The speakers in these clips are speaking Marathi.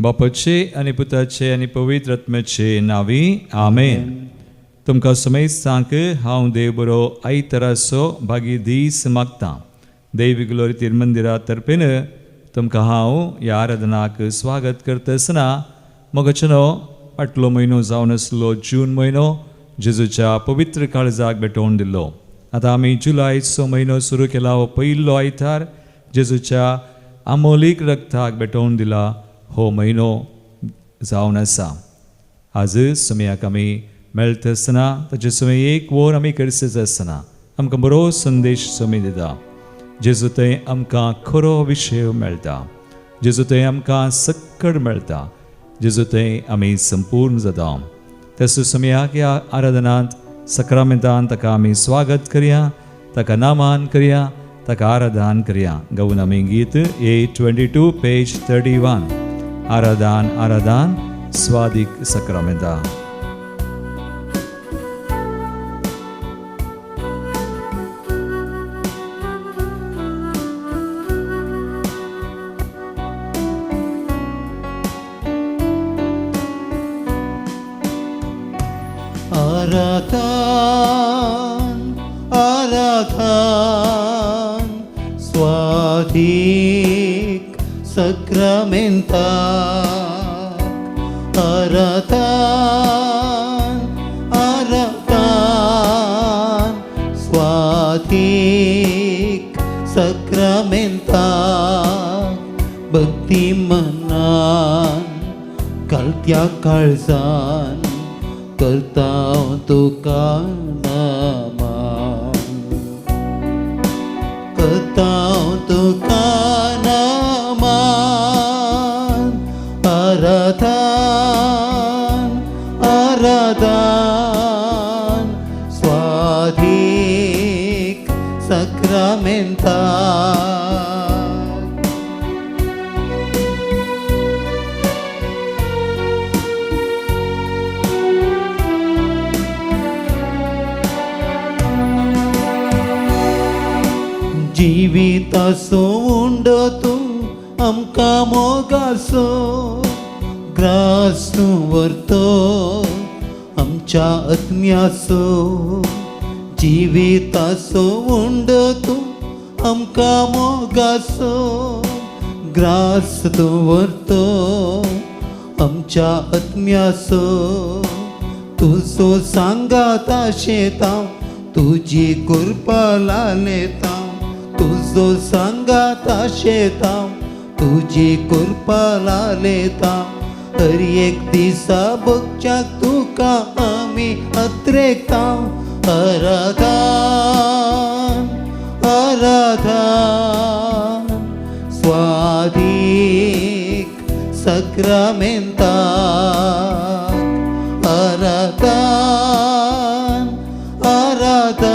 बापाचे आनी पुताचे आनी पवित्र आत्म्याचे नावी आमेन. तुमकां समेत सांग हांव देव बरो आयतराचो भागी दीस मागतां. दैवीक ग्लोरीतील मंदिरा तर्फेन तुमकां हांव ह्या आराधनाक स्वागत करता आसतना मोगाचेनो फाटलो म्हयनो जावन आसलो जून म्हयनो जेजूच्या पवित्र काळजाक भेटोवन दिल्लो. आतां आमी जुलयाचो म्हयनो सुरू केला. हो पयलो आयतार जेजूच्या आमोलीक रक्ताक भेटोवन दिला हो म्हयनो जावन आसा. आज सुमयाक आमी मेळटा आसतना ताचे सुमय एक वर आमी करचेच आसतना आमकां बरो संदेश सुमी दिता. जेजू थंय आमकां खरो विशय मेळटा. जेजू थंय आमकां सक्कड मेळटा. जेजू थंय आमी संपूर्ण जाता. तस सुमयाक ह्या आराधनांत सक्रामेंतान ताका आमी स्वागत करया, ताका नामान करया, ताका आराधन करया. गावन आमी गीत 822 पेज 31 आराधन आराधन स्वादिक सक्रामेंता. आराधन आराधन स्वादिक सक्रामेंता. आराधन आराधन स्वादिक सक्रामेंता. भक्ती मनान कालत्या काळजान करता तुका नमन. करता तुका नमन. आराधन आराधन स्वादिक सक्रामेंता. जिविताचो उंड तूं आमकां मोगाचो ग्रास तूं व्हरतो आमच्या आत्म्याचो. जिविताचो उंड तूं आमकां मोगाचो ग्रास तूं व्हरतो आमच्या आत्म्याचो. तुजो सांगात आशेता तुजी कृपा लालेता. तुजो सांगात आशेता तुजी कृपा लालेता. हर एक दिसा भक्त्याक तुका आमी अत्रेकता. आराधन आराधन स्वादिक सक्रामेंता. आराधन आराधन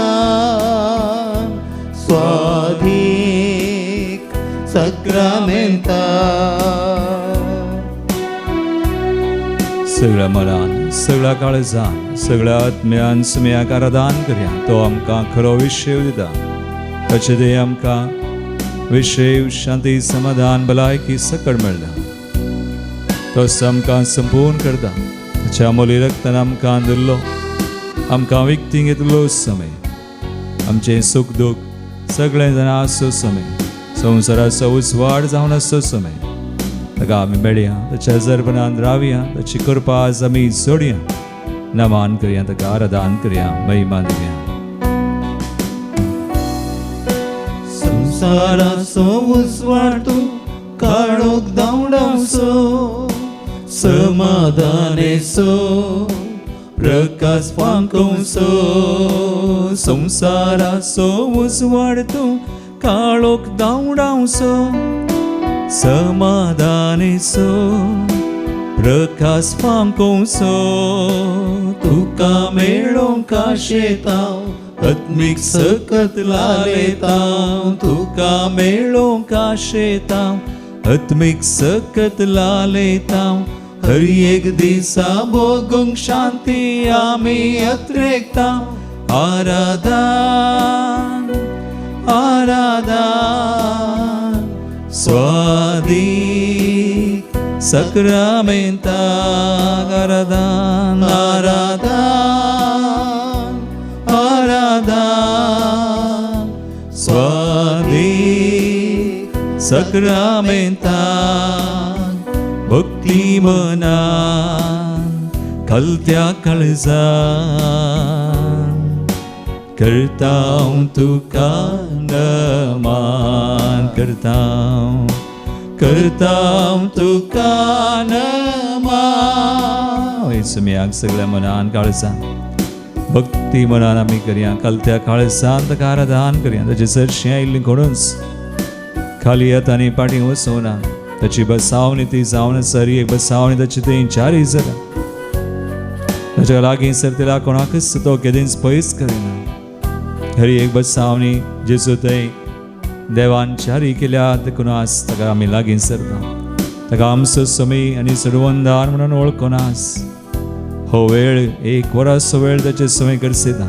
स्वादिक सक्रामेंता. सगळ्या मनान सगळ्या काळजान सगळ्या आत्म्यान सुमयाक आराधन करया. तो आमकां खरो विशय दिता. ताचे दे आमकां विशय शांती समाधान भलायकी सकड मेळटा. तो आमकां संपूर्ण करता. ताच्या अमोली रक्तान आमकां दिल्लो आमकां विकती घेतलो समय आमचें सुख दूख सगळें जाणां आसो समय संवसाराचो उजवाड जावन आसो समय ताका आमी मेळया. ताच्या जरपणान रावया. ताची कृपा आज आमी जोडया. नमान करया. ताका आराधन करया. महिमा दिवया. संसाराचो उजवाड तूं काळोख धांवडावचो समाधानेचो प्रकाश फांकोवचो. संसाराचो उजवाड तूं काळोख धांवडावचो समाधानेचो प्रकाश फांकोवचो. तुका मेळोंक आशेता आत्मीक सकत लालेता. तुका मेळोंक आशेता आत्मीक सकत लालेता. हर एक दिसा भोगूंक शांती आमी अत्रेकता. आराधन आराधन स्वादिक Sacramenta Aradan Aradan Aradan Swadik Sacramenta Bhakti Manan Kaltya Kalzan Kartaun Tuka Naman Kartaun Kartaun Tuka Naman Isumiyag Sagla Manan Kalzan Bhakti Manan आम्ही करूया कलत्या काळजान ताका आराधन करूया ताचे चडशें आयिल्लें घडोवंच खाली हातांनी पाटी वसोना ताची बसावणी ती जावन सरी एक बसावणी ताची थंय जारी जाला ताच्या लागीं सरतेला कोणाकच तो केदींच पयस करिना खरी एक बसावणी जेजू थंय देवान जारी केल्या देखूनच ताका आमी लागीं सरता ताका आमचो समी आनी सडवंदार म्हणून वळखोनास हो वेळ एक वरास वेळ ताचे समय करसिता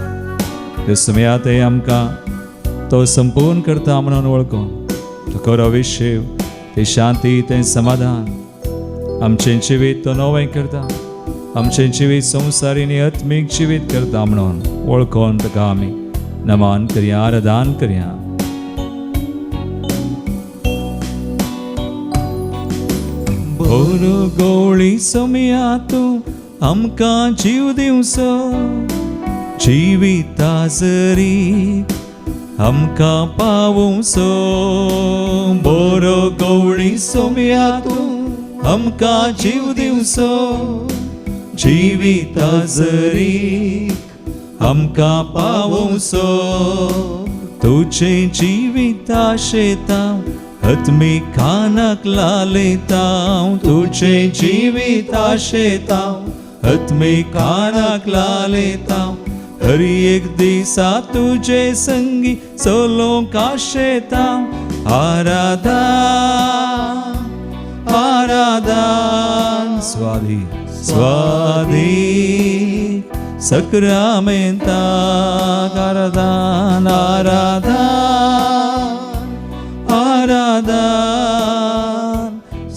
त्या समयात आमकां तो संपूर्ण करता म्हणून वळखो तो खरो विशेव ते शांती ते समाधान आमचें जिवीत तो नवें करता आमचें जिवीत संवसारी आनी आत्मीक जिवीत करता म्हणून वळखोन ताका आमी नमान करया आराधन करया बरो गवळी समयात आमकां जीव दिवचो जिविता जरी आमकां पावोवचो बरो गवळी समयात आमकां जीव दिवचो जिविता जरी आमकां पावोवचो तुजें जिवीत आशेता आत्मी कानाक लालयता तुजें जिवीत आशेता आत्मी कानाक लालयता हरी एक दिसा तुजे संगी चलोवंक आशेता आराधन आराधन स्वादी स्वादी सक्रमेंता आराधन आराधन आराधन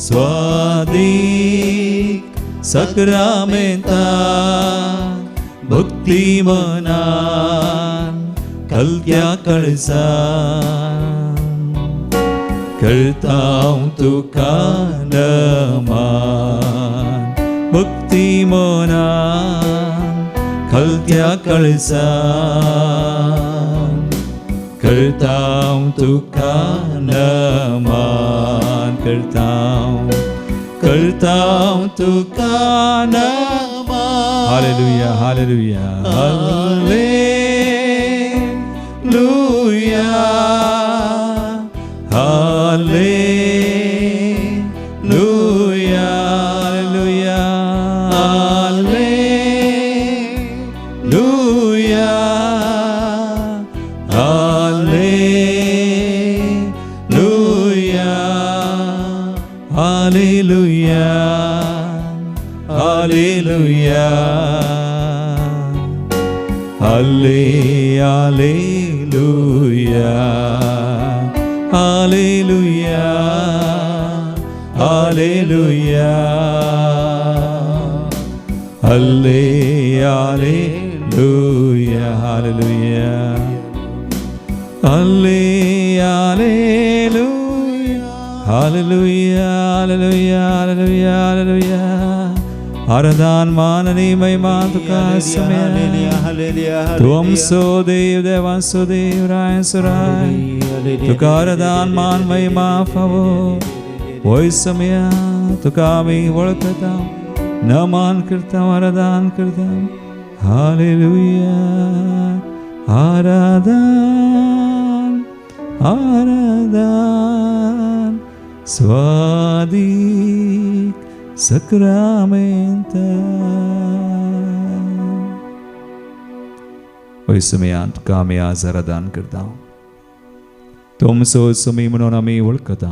स्वादिक सक्रमेंता भक्ती मनान कलत्या काळजान करतां तुका नमन भक्ती मनान कलत्या काळजान करतां तुका नमन करतां तुका नमन हालेलुया हालेलुया हालेलुया हालेलुया हालेलुया हालेलुया हालेलुया हालेलुया हालेलुया हालेलुया हालेलुया हालेलुया हालेलुया हालेलुया हालेलुया हालेलुया आराधन मान आणि महिमा तुका समया तू आमचो देव देवांचो देव रायांचो राय तुका आराधन मान महिमा फावो होय समया तुका आमी वळखता नमन करता आराधन करता हालेलुया आराधन आराधन स्वादिक Sacramenta होय समयांत तुका आमी आज आराधन करता तू आमचो समी म्हणून आमी वळखता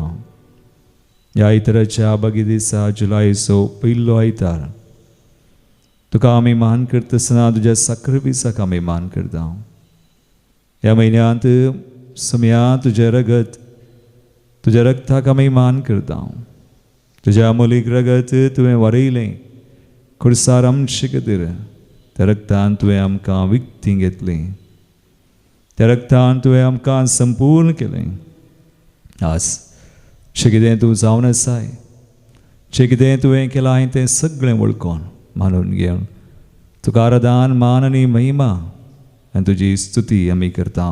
ह्या आयताराच्या बागी दिसा जुलायचो पयलो आयतार तुका आमी मान करतना तुज्या साखर दिसाक आमी मान करता ह्या म्हयन्यांत समया तुजें रगत तुज्या रगताक आमी मान करता तुझ्या अमोलीक रगत तुवें वारयलें खुर्सार आमचे खातीर त्या रक्तान तुवें आमकां विकती घेतलें त्या रक्तान तुवें आमकां संपूर्ण केलें आज जें कितें तूं जावन आसाय जें कितें तुवें केलां हांवें तें सगळें वळखोन मानून घेवन तुका आराधन मान आनी महिमा आनी तुजी स्तुती आमी करता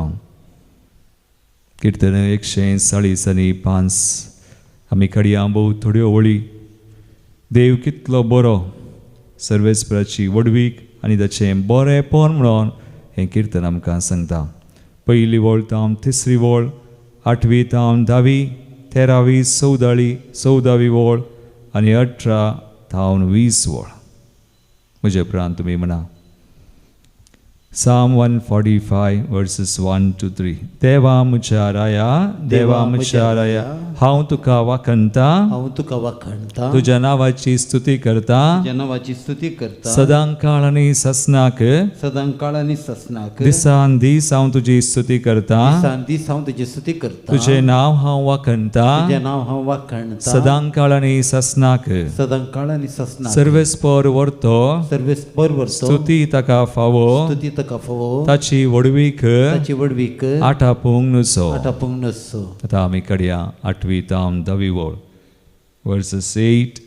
कीर्तन 140:5 आमी काडया भोव थोड्यो वळी देव कितलो बरो सर्वेस्पराची वडवीक आनी ताचें बरेंपण म्हणून हें कीर्तन आमकां सांगता पयली वळ तावन तिसरी वळ 8वी तावन 10वी 13वी 14वी वळ आनी 18 तावन 20 वळ म्हजे प्राण तुमी म्हणा Psalm 145 verses 1 to 3 देवा म्हज्या राया हांव तुका वाखणटा तुज्या नांवाची स्तुती करता सदां काळ आनी ससनाक दिसान दीस हांव तुजी स्तुती करता तुजें नांव हांव वाखणटा सदां काळ आनी ससनाक सर्वेस्पर व्हरतो स्तुती ताका फावो ताची वडवीक आटापूंक नुसो आतां आमी काडया 8वी तावन 10वी वळ verses 8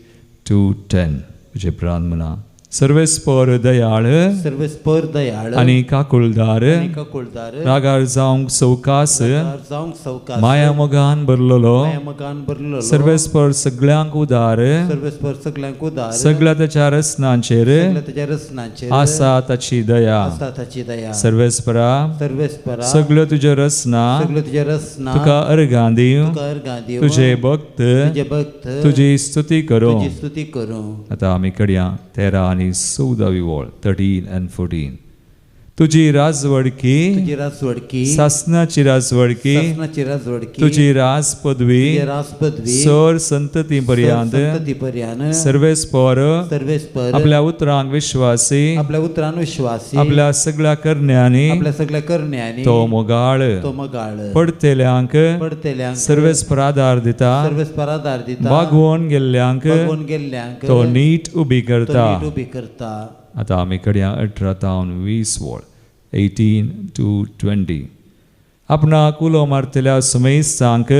to 10 म्हजे प्राण म्हणा सर्वेस्पर दयाळ आनी काकुळदार रागार जावंक सवकास माया मोगान भरलेलो सर्वेस्पर सगळ्यांक उदार सगळ्या ताच्या रसनांचेर आसा ताची दया सर्वेस्परा सगळ्यो तुज्यो रसना तुका अर्गां दिव तुजे भक्त तुजी स्तुती करूं आतां आमी काडया 13 आनी 14वी वळ 13 and 14 तुजी राजवडकी सासनाची राजवडकी तुजी राज पदवी सर संतती पर्यंत सर्वेस्पर आपल्या उतरांक विश्वासी आपल्या सगळ्या करण्यांनी तो मोगाळ पडतेल्यांक सर्वेस्पर आदार दिता वागवून गेल्ल्यांक तो नीट उबी करता आतां आमी काडया 18 तावन 20 वळ 18 to 20 आपणाक उलो मारतल्या समेस्तांक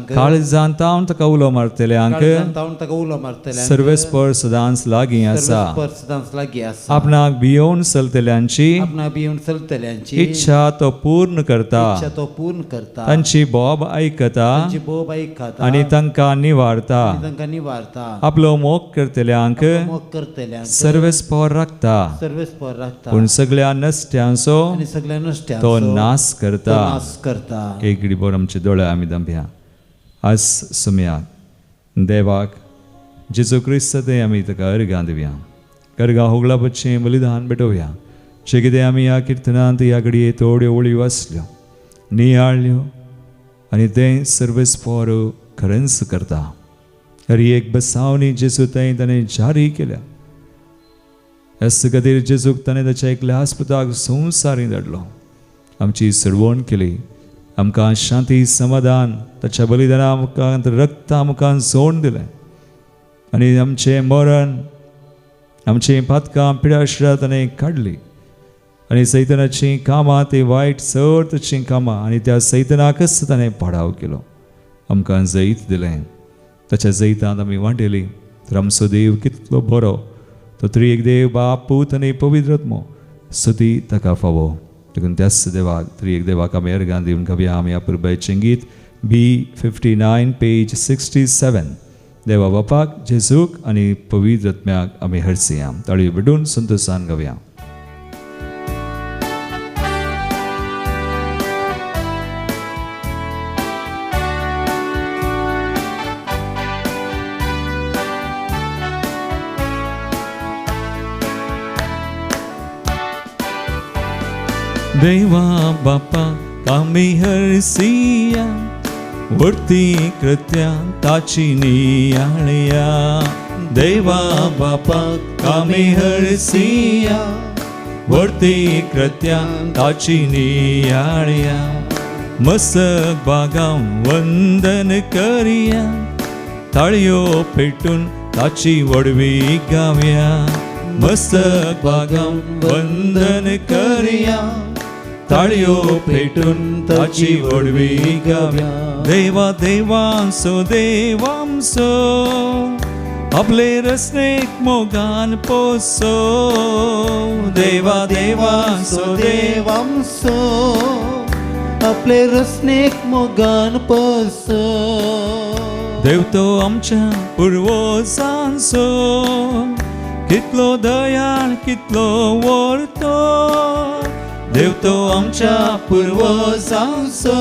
काळजांत तावन ताका उलो मारतल्यांक सर्वेस्पर सदांच लागीं आसा आपणाक भियोवन चलतल्यांची इच्छा तो पूर्ण करता तांची बोब आयकता आनी तांकां निवारता आपलो मोग करतल्यांक सर्वेस्पर राखता पूण सगळ्या नश्ट्यांचो तो नाश करता एक घडीभर आमचे दोळे आमी धांपया आज सुमयाक देवाक जेजू क्रिस्त ते आमी ताका अर्गां दिवया अर्गां होगला बच्चें बलिदान भेटोवया जे कितें आमी ह्या कीर्तनांत ह्या घडये थोड्यो वळी वाचल्यो नियाळ्यो आनी तें सर्वेस्पर खरेंच करता हरी एक बसावणी जेजू ताणें जारी केल्या हेच खातीर जेजूक ताणें ताच्या एकल्या पुताक संवसारी धाडलो आमची सडवण केली आमकां शांती समाधान ताच्या बलिदाना आमकां रक्त आमकां जोड दिलें आनी आमचें मरण आमचीं पातकां पिडाश्रा ताणें काडली आनी सैतानाचीं कामां ती वायट सर्तचीं कामां आनी त्या सैतानाकच ताणें पाडाव केलो आमकां जैत दिलें ताच्या जैतांत आमी वांटेलीं तर आमचो देव कितलो बरो तो त्रिएक देव बाप पूत आनी पवित्र आत्मो स्तुती ताका फावो देखून त्याच देवाक त्रिएक देवाक आमी अर्गां दिवन घेवया आमी अपुरबायेचें गीत B59 पेज 67 देवा बापाक जेजूक आनी पवित्र आत्म्याक आमी हरसया ताळयो भेटून संतोशान घेवया देवा बापा आमी हरसिया वर्ती कृत्या ताची नियाळया देवा बापा आमी हरसिया वर्ती कृत्या ताची नियाळया मस्तक बागां वंदन करिया ताळयो पेटून ताची वडवी गावया मस्तक बागाम वंदन करूया ताळयो पेटून ताची वडवी गावया देवा देवांसो देवांसो आपले रस्नेक मोगान पोसो देवा देवांसो देवांसो आपले रसनेक मोगान पोसो देव तो आमच्या पुर्वजांचो कितलो दयाळ कितलो वर्तो देव तो आमच्या पुर्वजांचो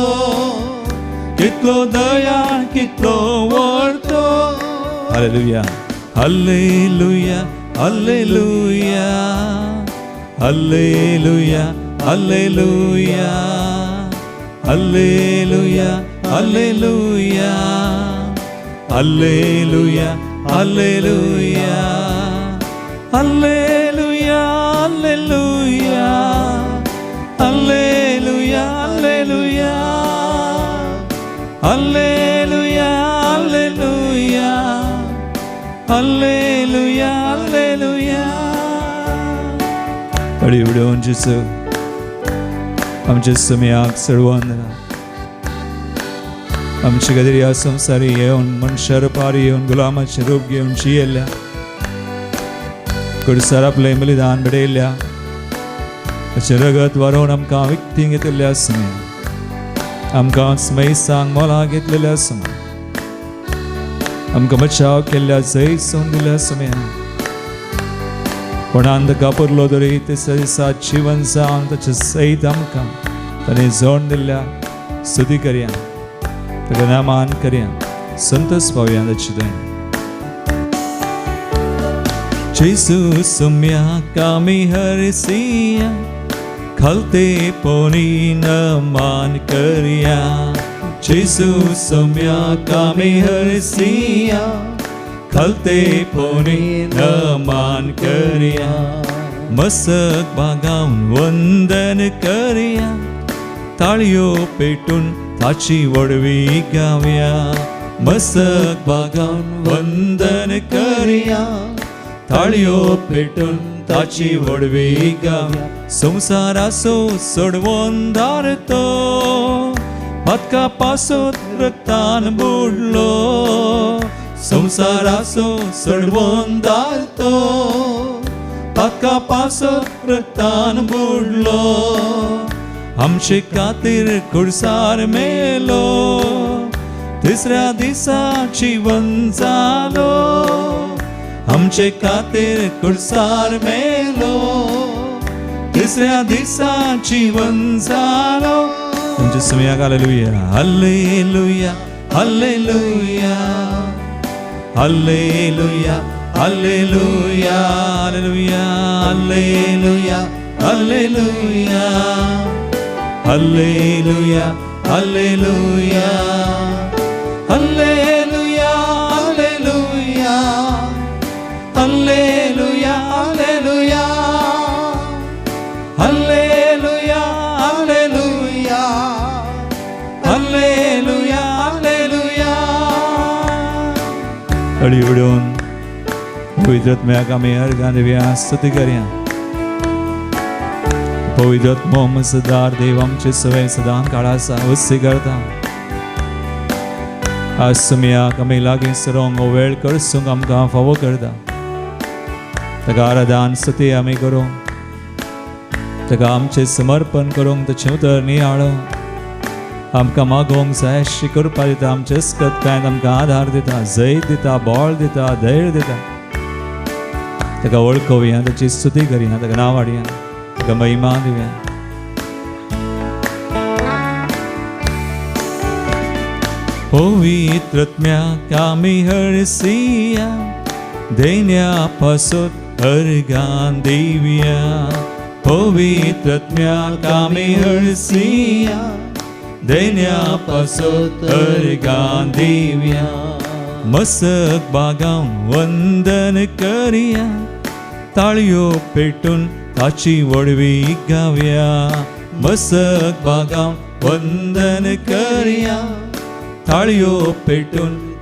कितलो दयाळ कितलो वर्तो हालेलुया हालेलुया हालेलुया हालेलुया हालेलुया हालेलुया हालेलुया हालेलुया हालेलुया हालेलुया हालेलुया हालेलुया हालेलुया हालेलुया हालेलुया हालेलुया तळी उडोवन जेसू आमचे समेयाक सर्वंदना आमची गदरी ह्या संवसारी येवन मनशार पारी येवन गुलामाचे रूप घेवन जियेल्या कुडसार आपले बलिदान बडयल्या ताचें रगत व्हरोवन आमकां विकती घेतिल्ल्या समय आमकां स्मयसांक मोला घेतलेल्या समय आमकां बचाव केल्ल्या जय सोन दिल्या समय कोणान ताका पुरलो तरी तिसऱ्या दिसा जिवन जावन ताचे सयत आमकां ताणें जोड दिल्ल्या स्तुती करया ताका नामान करया संतोष पावया ताचे थंय जेसू सम्याक आमी हरसिया खलते पोनी नमान करया जेसू सम्याक आमी हरसिया खलते पोनी नमान करया मस्तक बागावन वंदन करया ताळयो पेटून ताची वडवी गावया मस्तक बागावन वंदन करया ताळयो पेटून ताची वडवी गावया संवसाराचो सोडवोंदार तो पातका पासोत रक्तान बुडलो संवसाराचो सोडवोंदार तो पातका पासोत रक्तान बुडलो आमचे खातीर कुडसार मेलो तिसऱ्या दिसा जिवन जालो आमचे खातीर कुडसार मेलो तिसऱ्या दिसा जिवन जालो तुमच्या समयाक हालेलुया हालेलुया हालेलुया हालेलुया हालेलुया हालेलुया हालेलुया हालेलुया हालेलुया हालेलुया हालेलुया हालेलुया हालेलुया हालेलुया हालेलुया हालेलुया हालेलुया तळी उडोवन पवित्र आत्म्याक आमी अर्घां दिवया स्तुती करया पवित्र आत्मो सदार देव आमचे सवय सदां काळा आसा वस्ती करता आज समयाक आमी लागीं सरोंक हो वेळ करसूंक आमकां फावो करता ताका आराधन स्तुती आमी करूंक ताका आमचें समर्पण करूंक ताचें उतर नियाळोवंक आमकां मागोवंक जाय अशी करपा दिता आमचे अस्कतकायेंत आमकां आधार दिता जैत दिता बोळ दिता धैर्य दिता ताका वळखुया ताची स्तुती करिया ताका नांव हाडया ताका महिमा दिवया पवित्र आत्म्याक आमी हरसिया दैन्या पासोत अर्घां दिवया पवित्र आत्म्याक आमी हरसिया दैन्या पासोत अर्घां दिवया मस्तक बागावन वंदन करया ताळयो पेटून ताची वडवी गावया मस्तक बागावन वंदन करया ताळयो पेटून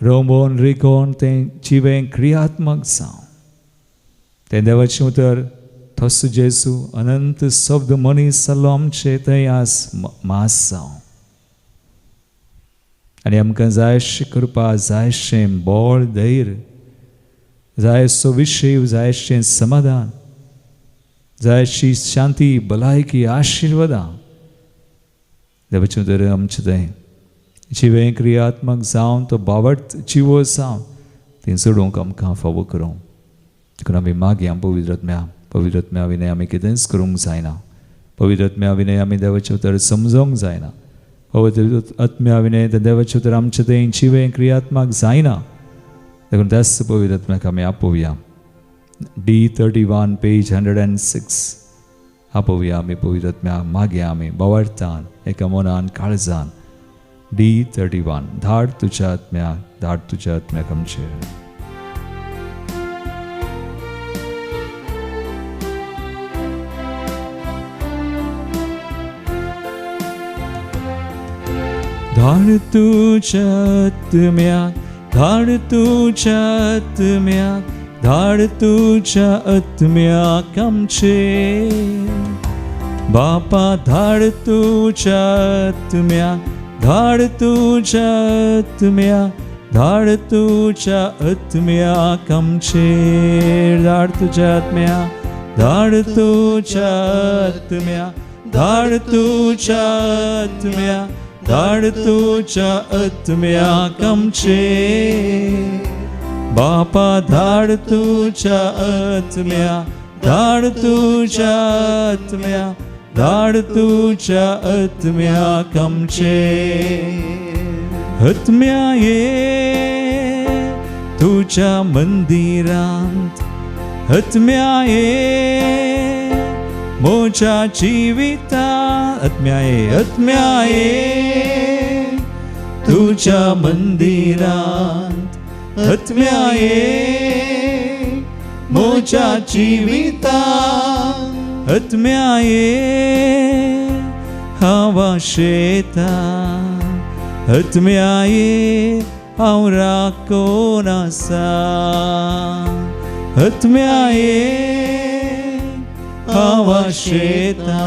रोमोन रिकोन ते जिवें क्रियात्मक जावं तें देवाचें उतर थोस जेसू अनंत शब्द मनीस जाल्लो आमचे थंय आज मास जावं आनी आमकां जायशें करपा जायशें बळ धैर्य जायसो विशय जायशें समाधान जायशी शांती भलायकी आशिर्वादां देवाचें उतर आमचें थंय जिवें क्रियात्मक जावन तो बावट जिवो जावन तें सोडूंक आमकां फावो करूं देखून आमी मागया पवित्र आत्म्या विनय आमी कितेंच करूंक जायना पवित्र आत्म्या विनय आमी देवाचें उतर समजोंक जायना पवित्र आत्म्या विनय तें देवाचें उतर आमचें थंय जिवें क्रियात्मक जायना देखून त्याच पवित्र आत्म्याक आमी आपोवया D31 पेज 106 आपोवया आमी पवित्र आत्म्याक मागया आमी बावडतान एका मनान काळजान D31 धाड तुज्या आत्म्याक आमचेर धाड तुज्या आत्म्याक धाड तुज्या आत्म्याक धाड तुज्या आत्म्याक आमचेर बापा धाड तुज्या आत्म्याक धाड तुज्या आत्म्याक धाड तुज्या आत्म्याक आमचेर धाड तुज्या आत्म्याक धाड तुज्या आत्म्याक धाड तुज्या आत्म्याक धाड तुज्या आत्म्याक आमचेर बापा धाड तुज्या आत्म्याक धाड तुज्या आत्म्याक धाड तुज्या आत्म्याक आमचेर आत्म्या ये तुज्या मंदिरांत आत्म्या ये मोच्या जिवितांत आत्म्या ये तुज्या मंदिरांत आत्म्या ये मोच्या जिवितांत आत्म्या ये हांव शेतां आत्म्या ये हांव राखोन आसा आत्म्या ये हांव शेतां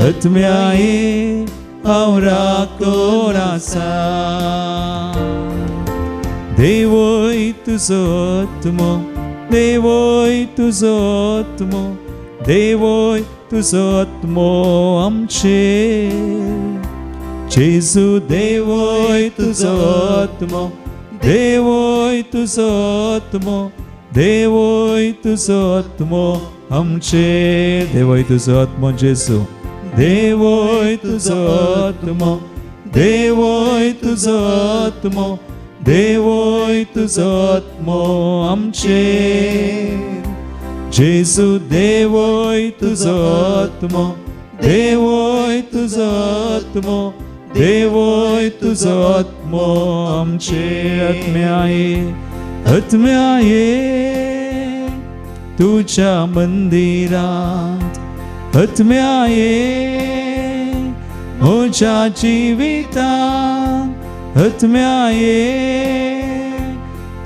आत्म्या ये हांव राखोन आसा देवोय तुजो आत्मो देवोय तुजो आत्मो देवोय तुजो आत्मो आमचेर जेजू देवोय तुजो आत्मो देवोय तुजो आत्मो देवोय तुजो आत्मो आमचेर देवोय तुजो आत्मो जेजू देवोय तुजो आत्मो देवोय तुजो आत्मो देवोय तुजो आत्मो आमचेर जेजू देवोय तुजो आत्मो देवोय तुजो आत्मो देवोय तुजो आत्मो आमचेर आत्म्या ये तुज्या मंदिरांत आत्म्या ये म्हज्या जिवितांत आत्म्या ये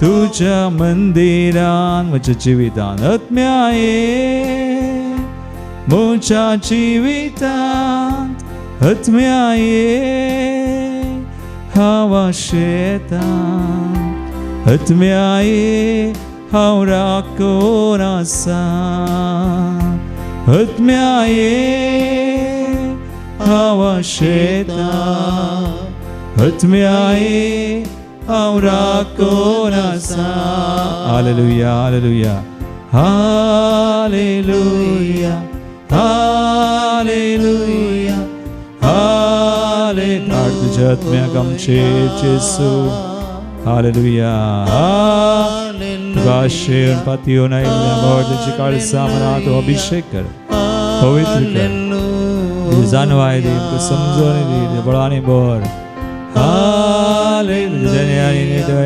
तुज्या मंदिरांत म्हज्या जिवितांत आत्म्या ये म्हज्या जिवितांत आत्म्या ये हांव शेतां आत्म्या ये हांव राखोन आसा आत्म्या ये हांव शेतां आत्म्या ये हांव राखोन आसा हालेलुया हालेलुया हालेलुया हालेलुया हालेलुया तुज्या आत्म्याक आमचेर जेजू हालेलुया तुका पातयेवन आयिल्ल्या बावड्याची काळजां मनांत अभिषेक कर पवित्र कर जाणवाय दी समजोनी दी बळांनी भर हालेलुया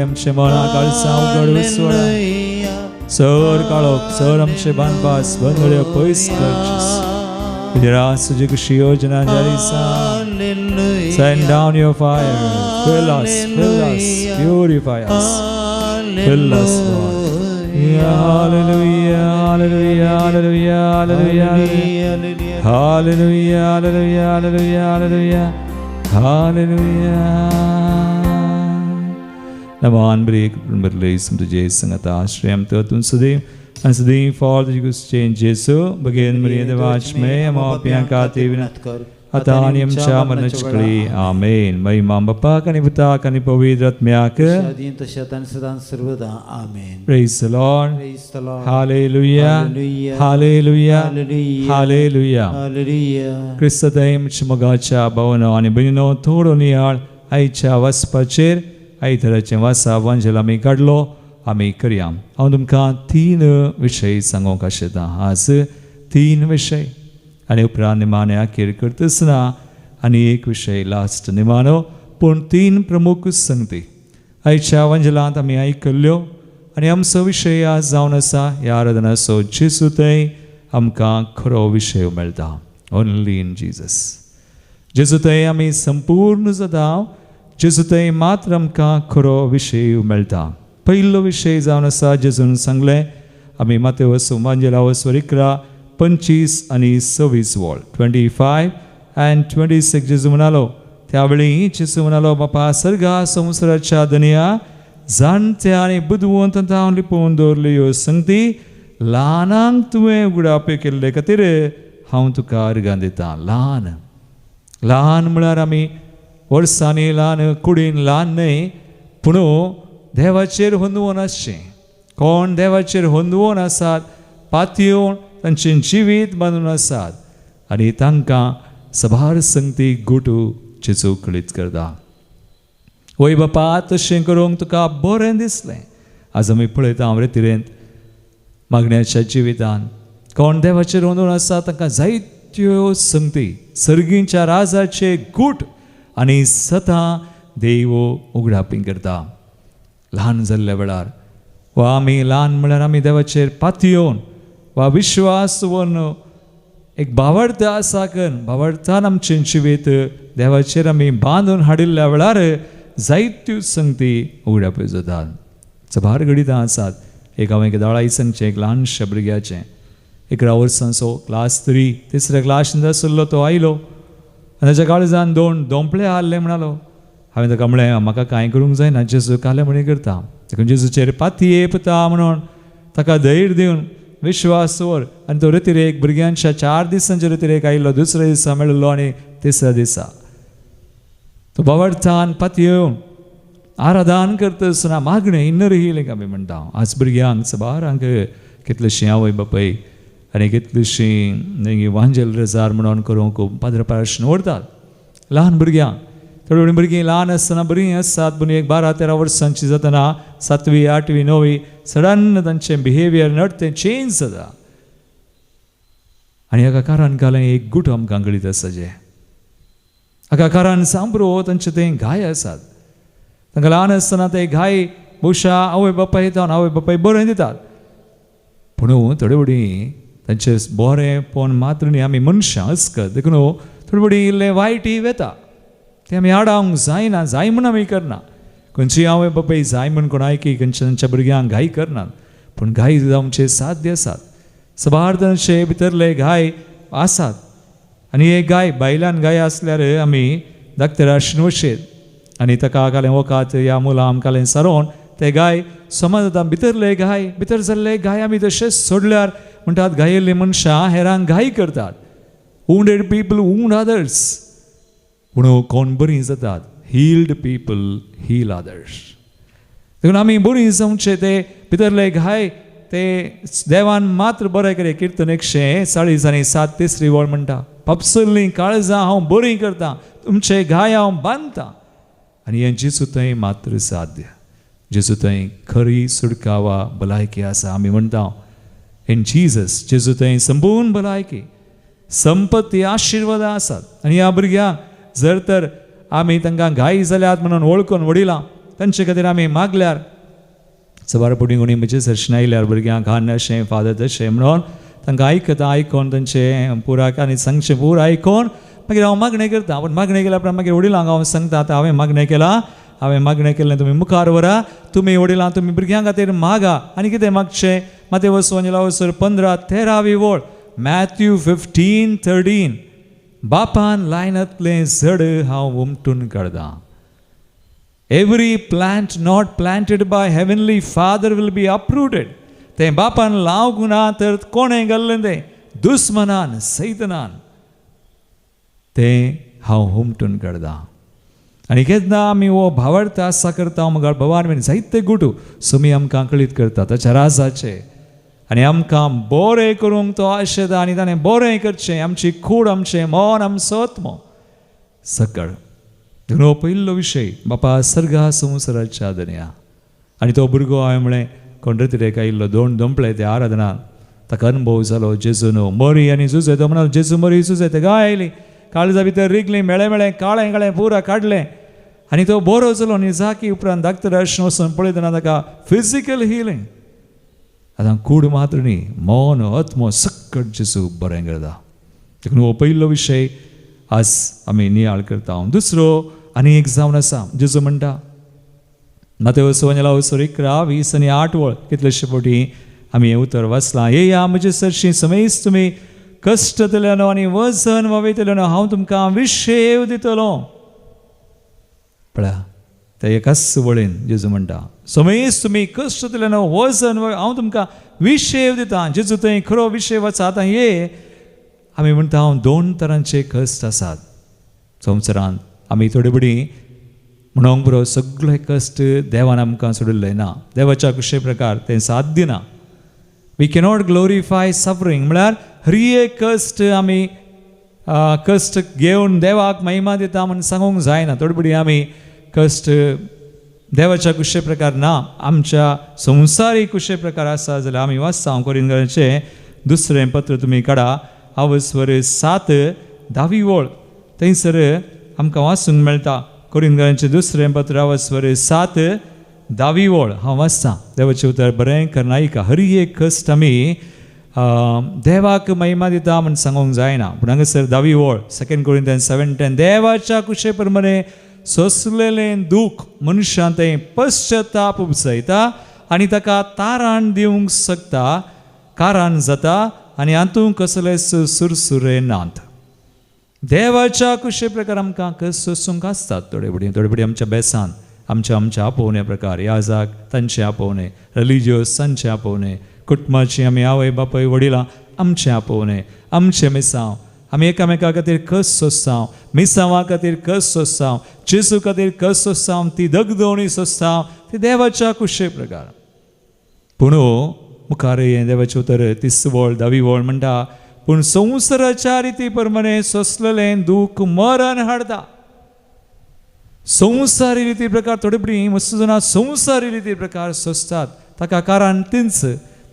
आमचे मनां काळजां उगड विसवडा सर काळोख सर आमचे बांदपास बंदोड्यो पयस कर तुजी रास तुजी कशी योजना जारी सा send down your fire fill us, purify us, fill us, Lord. Hallelujah, hallelujah, hallelujah, hallelujah, hallelujah, hallelujah, hallelujah, hallelujah. ನಮ್ಮ ಆನ್ಬ್ರೇಕ್ ಬರಲಿ ಸಂತುಜೆ ಸಂಗತ ಆಶ್ರಯಂ ತೋತುನ್ Sudev Ansdi for the exchange Jesu, begin Maria the Vachme, Amapianka Tivina, Atanium Chamanachkli, Amen. My Mamba Kanivata Kanipovidrat Miaka, Amen. Praise the Lord, Praise the Lord. Hallelujah, Hallelujah. Hallelujah, Hallelujah. Hallelujah. Hallelujah. Kristadaim Chmagacha Bavano and Benino Toronial, Aicha Vaspachir, Aitarachim Vasa Vangelami Kadlo. आम्ही करूया हांव तुमकां 3 विशय सांगूंक आशिता आज 3 विशय आनी उपरांत निमाणे अखेर करतना आनी एक विशय लास्ट निमाणो पूण 3 प्रमुख संगती आयच्या वंजलांत आमी आयकल्ल्यो आनी आमचो विशय आज जावन आसा ह्या आराधनाचो जेजू थंय आमकां खरो विशय मेळटा ओन्ली इन जीजस जेजू थंय आमी संपूर्ण जाता जेजू थंय मात्र आमकां खरो विशय मेळटा पहिलो विषय जावन आसा जेजून सांगले आमी मातेवस वांजेलावस वरिकरा 25 आनी 26 वोळ 25 and 26 जेजू म्हणालो त्यावेळी जेजू म्हणालो बापा सर्गा संवसाराच्या दुनिया जाणत्या आनी बुदवंत हांव लिपोवन दवरल्यो संगती ल्हानांक तुवें उगडापे केल्ले खातीर हांव तुका अर्गां दितां ल्हान ल्हान म्हळ्यार आमी वर्सांनी ल्हान कुडीन ल्हान न्हय पूण देवाचेर हुंदवून आसचें कोण देवाचेर हुंदवून आसात पातयेवन तांचें जिवीत बांदून आसात आनी तांकां सभार संगती गुटू जेजू कळीत करता वय बापा तशें करूंक तुका बरें दिसलें आज आमी पळयता हांव रेतिरेंत मागण्याच्या जिवितान कोण देवाचेर हुंदवून आसा तांकां जायत्यो संगती सर्गींच्या राजाचे गुट आनी सदां देव उगडापी करता ल्हान जाल्ल्या वेळार वा आमी ल्हान म्हळ्यार आमी देवाचेर पातयेवन वा विश्वास दवरून एक भावार्थ आसा करून भावार्थान आमचें जिवीत देवाचेर आमी बांदून हाडिल्ल्या वेळार जायत्यो संगती उगडापय जातात सभार गणितां आसात एक हांव एक दाळाई सांगचें एक ल्हानशा भुरग्याचें 11 वर्सांचो क्लास 3 तिसऱ्या क्लासींत आसलो तो आयलो आनी ताच्या काळजान 2 दोंपले आहले म्हणालो हांवें ताका म्हळें म्हाका कांय करूंक जायना जेजू काले म्हणी करता देखून जेजूचेर पातये पता म्हणून ताका धैर्य दिवन विश्वास दवर आनी तो रेतिरेक भुरग्यांच्या 4 दिसांचे रेतिरेक आयिल्लो दुसऱ्या दिसा मेळिल्लो आनी तिसऱ्या दिसा तो भावार्थान पातयेवन आराधन करता आसतना मागणें इन्नर हिलींग आमी म्हणटा आज भुरग्यांक सबारांक कितलींशीं आवय बापाय आनी कितलींशीं वांजेल रेजार म्हणून करूंक पाद्रपारशन व्हरतात ल्हान भुरग्यांक थोडी भुरगीं ल्हान आसतना बरीं आसात पूण एक 12-13 वर्सांची जातना 7वी 8वी 9वी सडन तांचें बिहेवियर नडतें चेंज जाता आनी हाका कारण कालें एक गुट आमकां कळीत आसा जें हाका कारण सांबरो तांचे थंय घाय आसात तांकां ल्हान आसतना ते घाय भुशा आवय बापाय येता आवय बापाय बरें दितात पूण थोडे वडी तांचें बरेंपण मात्र न्ही आमी मनशां अस्कत देखून थोडे वडी इल्लें वायटय वेता ते आमी आडावंक जायना जाय म्हूण आमी करना खंयची आवय बापाय जाय म्हूण कोण आयकी खंयच्या तांच्या भुरग्यांक घाय करनात पूण घाय जावचे साध्य आसात सबार तांचे भितरले घाय आसात आनी एक गाय बायलान गाय आसल्यार आमी धाकटेरा वचेत आनी ताका कालें वकात या मुलाम कालें सारोवन ते गाय समज आतां भितरले घाय भितर जाल्ले गाय आमी तशेंच सोडल्यार म्हणटात घायिल्लीं मनशां हेरांक घाय करतात वुंडेड पीपल वुंड अदर्स पूण कोण बरीं जातात हील्ड पीपल हील अदर्स देखून आमी बरीं जावचे ते भितरले घाय ते देवान मात्र बरें करे किर्तन 140 तिसरी वळ म्हणटा पापसल्लीं काळजां हांव बरीं करतां तुमचे घाय हांव बांदतां आनी हें जेजू थंय मात्र साध्य जेजू थंय खरी सुडकावा भलायकी आसा आमी म्हणटा इन जीजस जेजू थंय संपूर्ण भलायकी संपत्ती आशिर्वादां आसात आनी ह्या भुरग्यांक जर तर आमी तांकां घाई जाल्यात म्हणून वळखून वडिलां तांचे खातीर आमी मागल्यार सबार पुटी कोणी म्हजे दर्शन आयल्यार भुरग्यांक घाण अशें फादर तशें म्हणून तांकां आयकता आयकोन तांचे पुराक आनी सांगचें पूर आयकोन मागीर हांव मागणें करता. पूण मागणें केल्या उपरांत मागीर वडिलांक हांव सांगता आतां हांवें मागणें केलें तुमी मुखार व्हरा, तुमी वडिलां तुमी भुरग्यां खातीर मागा. आनी कितें मागचें? मातेव सुवांजलावसर 15-13 वळ, मॅथ्यू 15:13. बापान लायनांतलें झाड हांव उमटून काडतां. Every plant not planted by heavenly Father will be uprooted. तें बापान लावंक ना तर कोणें घाल्लें तें? दुस्मनान, सैतनान. तें हांव उमटून काडतां. आनी केन्ना आमी हो भावार्थ आसा करता मुखार भगवान बीन जायते गुटू सुमी आमकां कळीत करता ताच्या राजाचें. आनी आमकां बरें करूंक तो आशेता आनी ताणें बरें करचें. आमची कूड, आमचें मन, आमचो आत्मो सकळ. देखून हो पयलो विशय, बापा सर्गा संवसाराच्या दनया. आनी तो भुरगो हांवें म्हळें कोण रेतीरेक आयिल्लो 2 दंपळे ते आराधनान ताका अनुभव जालो जेजू न्हू. मरी आनी झुजे तो म्हणालो जेजू मरी झुजे ते गाय आयली, काळजा भितर रिगली, मेळें काळें काळें पुरा काडलें. आनी तो बरो जालो आनी जाकी उपरांत डाक्टर आशें वचून पळयतना ताका फिजिकल हिलींग. आतां कूड मात्र न्ही, मन आत्मो सक्कट जेजू बरें करता. देखून हो पयलो विशय आज आमी नियाळ करता. दुसरो आनी एक जावन आसा. जेजू म्हणटा मातेव सुवांजलावसर 11:20-8 वळ कितलेशे फावटी आमी हें उतर वाचलां. येया म्हजे सरशी समेस्त तुमी कश्टतल्यानो आनी वजन वयतल्यानो हांव तुमकां विशेव दितलो. पळया त्या एकाच वळेन जेजू म्हणटा समेस्त तुमी कश्टतल्यानो वजन हांव तुमकां विशेव दितां. जेजू थंय खरो विशय वचा. आतां हे आमी म्हणटा हांव 2 तरांचे कश्ट आसात संवसारांत. आमी थोडे बडी म्हणूंक बरो सगळे कश्ट देवान आमकां सोडिल्ले ना. देवाच्या कुशे प्रकार तें साध्य ना. We cannot glorify suffering. म्हळ्यार हर एक कश्ट आमी कश्ट घेवन देवाक महिमा दिता म्हणून सांगूंक जायना. थोडे बडी आमी कश्ट देवाच्या कुशे प्रकार ना, आमच्या संवसारीक कुशे प्रकार आसा जाल्यार आमी वाचता कोरिंथीयांचें 2 पत्र तुमी काडा. आवस्वर 7:10 वळ थंयसर आमकां वाचूंक मेळटा. कोरिंथीयांचें 2 पत्र आवस्वर 7:10 वळ हांव वाचतां. देवाचें उतर बरें करना ऐका. हर एक कश्ट आमी देवाक महिमा दिता म्हणून सांगूंक जायना. पूण हांगासर 10 वळ 2 कोरिंथियन्स 7:10 देवाच्या कुशे प्रमाणे सोंसलेलें दूख मनशां तें पश्चाताप उपसयता आनी ताका तारण दिवंक शकता, कारण जाता आनी हातूंत कसलेच सुरसुरे नात. देवाच्या कुशे प्रकार आमकां कस सोंसूंक आसतात. थोडे बडी आमच्या बेसान आमच्या आपोवणे प्रकार, याजाक तांचे आपोवणे, रिलिजियस तांचे आपोवणे, कुटुंबाची आमी आवय बापूय वडिलां आमचे आपोवणे, आमचे मिसांव आमी एकामेका खातीर कस सोंसतांव, मिसांवा खातीर कस सोंसतांव, जेजू खातीर कस सोंसतांव, ती दगदवणी सोंसतांव, ती देवाच्या कुशे प्रकार. पूण मुखार हें देवाचें उतर 30 वळ 10 वळ म्हणटा पूण संवसाराच्या रिती प्रमाणे सोंसलेलें दूख मरण हाडटा. संवसारी रिती प्रकार थोडे बडी मस्त जाणां संवसारी रिती प्रकार सोंसतात. ताका कारण तिंच,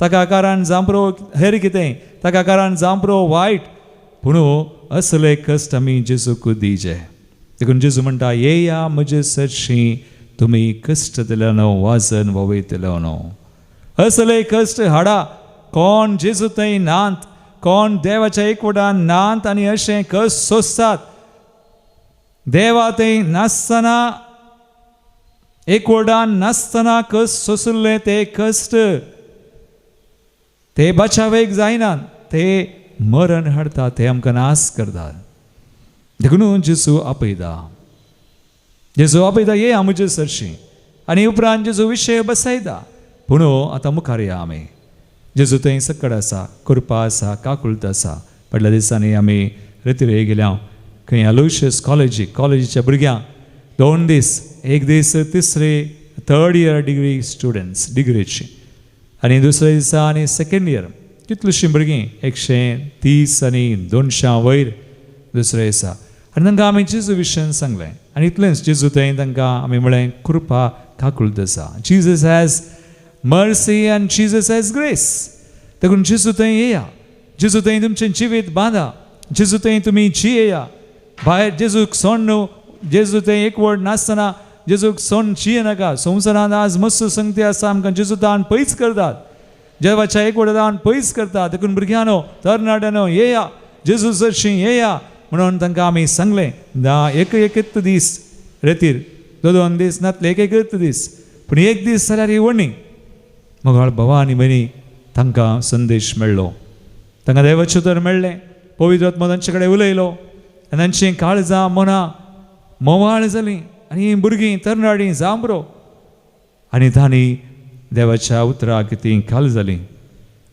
ताका कारण जांबरो हेर कितें, ताका कारण जांबरो वायट. पूण असले कश्ट आमी जेजूक दिवचे. देखून जेजू म्हणटा येया म्हजे सरशी तुमी कश्टतल्यानो वाजन वयतल्यानो. असले कश्ट हाडा. कोण जेजू थंय नात, कोण देवाच्या एकवटान नात आनी अशें कश्ट सोंसतात. देवा थंय नासतना एकवटान नासतना कश्ट सोंसले ते कश्ट ते बचावेक जायनात, ते मरण हाडटा, ते आमकां नास करतात. देखून जेजू आपयता. जेजू आपयता ये म्हजे सरशी आनी उपरांत जेजू विशय बसयता. पूण आतां मुखार या आमी. जेजू थंय सकड आसा, कृपा आसा, काकुळट आसा. फाटल्या दिसांनी आमी रेतीरे गेल्या खंय अलोयशियस कॉलेजीच्या भुरग्यांक 2 दीस, एक दीस 3rd इयर डिग्री स्टुडंट्स डिग्रीची आनी दुसऱ्या दिसा आनी 2nd इयर कितलींशीं भुरगीं 130 आनी 200 वयर दुसऱ्या दिसा. आनी तांकां आमी जेजू विशयान सांगलें आनी इतलेंच. जेजू थंय तांकां आमी म्हळें कृपा काकुळट आसा. Jesus has mercy end Jesus has grace. देखून जेजू थंय येया. जेजू थंय तुमचें जिवीत बांदा. जेजू थंय तुमी जियेया. भायर जेजूक सोड न्हू. जेजू थंय एकवट नासतना जेजूक सोड जियेनाका. संवसारांत आज मस्त संगती आसा आमकां जेजू तान पयस करतात, देवाच्या एकवटान पयस करतात. देखून भुरग्यांनो तरणाट्यांनो येया. जेजू सरशी येया. म्हणून तांकां आमी सांगलें एक दीस रेतीर 2 दीस नातले एक दीस पूण एक दीस जाल्यार ही वणी मोगाळ भावा आनी भयणी तांकां संदेश मेळ्ळो तांकां देवाचें उतर मेळ्ळें पवित्र आत्मा तांचे कडेन उलयलो आनी तांचीं काळजां मनां मोवाळ जालीं आनी हीं भुरगीं तरणाटीं जांबरो आनी तांणी देवाच्या उतराक तीं काल जालीं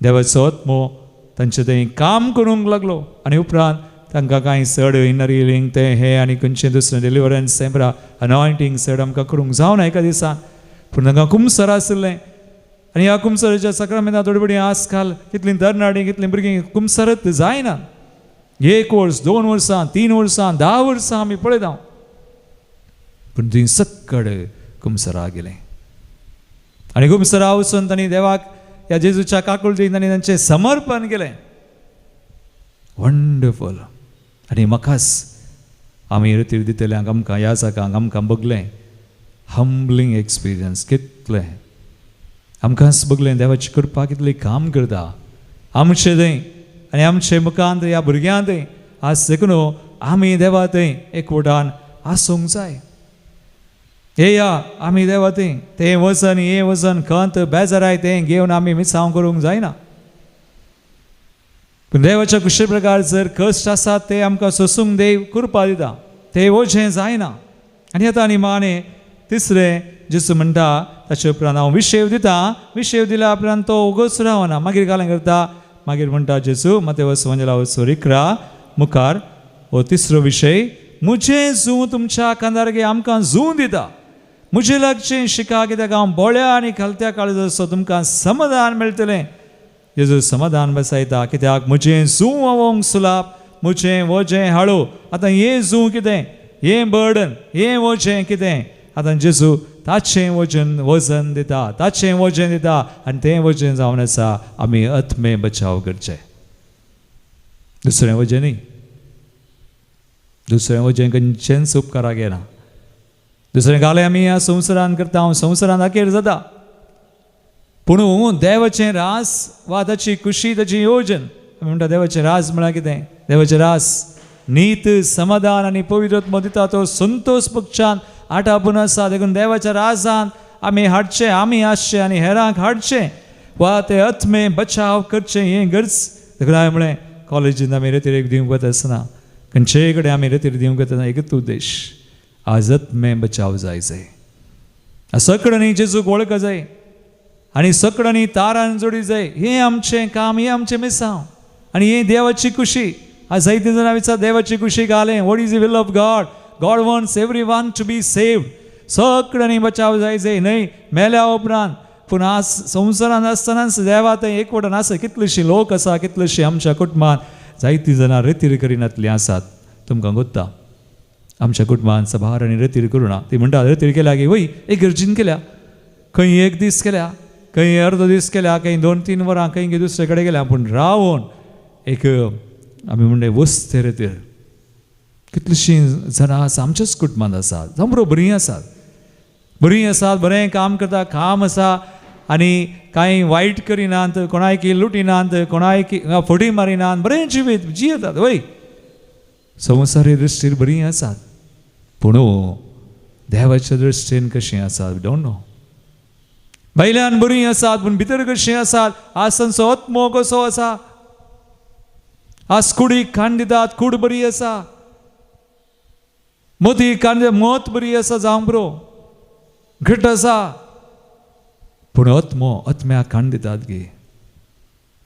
देवाचो आत्मो तांचे थंय काम करूंक लागलो आनी उपरांत तांकां कांय चड इनर हिलींग तें हें आनी खंयचें दुसरें डिलिव्हरन्स तें अनॉयंटींग चड आमकां करूंक जावना एका दिसान पूण तांकां कुमसर आसलें आनी ह्या कुमसराच्या सक्रामेंतां थोडी बडी आजकाल कितलीं तरणाटीं कितलीं भुरगीं कुमसरत जायना 1 वर्स 2 वर्सां 3 वर्सां 10 वर्सां आमी पळयता पूण थंय सक्कड कुमसरा गेलें आनी कुमसरा वचून तांणी देवाक ह्या जेजूच्या काकुळटीक तांणी तांचें समर्पण केलें वंडरफूल आनी म्हाकाच आमी रितीर दितल्यांक आमकां ह्या जागांक आमकां बगलें हंबलींग एक्सपिरियन्स कितलें आमकांच बगलें देवाची कृपा कितली काम करता आमचे थंय आनी आमचे मुखांत ह्या भुरग्यां थंय आज देखून आमी देवा थंय एकवटान आसूंक जाय येया आमी देवा थंय तें वचन हें वचन खंत बेजाराय तें घेवन आमी मिसांव करूंक जायना पूण देवाच्या कुशे प्रकार जर कश्ट आसात ते आमकां सोसूंक देव कृपा दिता तें ओझें जायना आनी आतां निमाणें तिसरें जेसू म्हणटा ताचे उपरांत हांव विशेव दिल्या उपरांत तो उगोच रावना मागीर कालें करता मागीर म्हणटा जेजू मत्तेवस वंजला इकरा मुखार हो तिसरो विशय मुजें जूं तुमच्या कांदारगे आमकां जूं दिता मुजें लागचें शिका कित्याक हांव बोळ्या आनी खालत्या काळजाचो तुमकां समाधान मेळटलें जेजू समाधान बसयता कित्याक म्हजें जूं वोवंक सुलाप म्हजें वजें हाडू आतां हें जूं कितें हें बर्डन हें वजें कितें आतां जेजू ताचें वजन दिता ताचें वजें दिता आनी तें वजें जावन आसा आमी आत्मे बचाव करचें दुसरें वजें न्ही दुसरें वजें खंयचेंच उपकाराक येना दुसरें गालें आमी ह्या संवसारान करता हांव संवसारान दाखेर जाता पूण देवाचें रास वा ताची खुशी ताची येवजण आमी म्हणटा देवाचें रास म्हळ्यार कितें देवाचें रास नीत समाधान आनी पवित्र आत्मो दिता तो संतोष पक्षान आटापून आसा देखून देवाच्या राजांत आमी हाडचें आमी आसचें आनी हेरांक हाडचें वा ते आत्मे बचाव करचें हें गरज देखून हांवें म्हळें कॉलेजींत आमी रेतीरेक दिवंक वता आसतना खंयचेय कडेन आमी रेतीर दिवंक वता एकच उद्देश आज आत्मे बचाव जाय सकडांनी जेजूक वळख जाय आनी सकडांनी तारान जोडी जाय हें आमचें काम हें आमचें मिसांव आनी हें देवाची खुशी आज जायतीं जाणां विचार देवाची खुशी घालें what is the will of God God wants everyone to be saved सकडांनी बचाव जाय न्हय मेल्या उपरांत पूण आज संवसारांत आसतनाच देवा थंय एकवटान आसा कितलेशे लोक आसा कितलेशे आमच्या कुटुंबांत जायतीं जाणां रेतीर करिनातलीं आसात तुमकां गोत्ता आमच्या कुटुंबांत सभार आनी रेतीर करुना ती म्हणटा रेतीर केल्या की वय एक गरजेन केल्या खंय एक दीस केल्या खंय अर्दो दीस केल्या खंय 2-3 वरां खंय दुसरे कडेन गेल्या पूण रावून एक आमी म्हणले वस्ते रेतीर कितलीशीं जाणां आसा आमच्याच कुटुंबांत आसात जांबरो बरीं आसात बरें काम करता काम आसा आनी कांय वायट करिनात कोणायकी लुटिनात कोणायकी फटी मारिनात बरें जियेतात वय संवसारी दृश्टीर बरीं आसात पूण देवाच्या दृश्टीन कशीं आसात डोंट नो भायल्यान बरीं आसात पूण भितर कशीं आसात आज तांचो आत्मो कसो आसा आज कुडीक खाण दितात कूड बरी आसा मोती कांदे मोत बरी आसा जांबरो घट आसा पूण आत्म्याक खाण दितात गे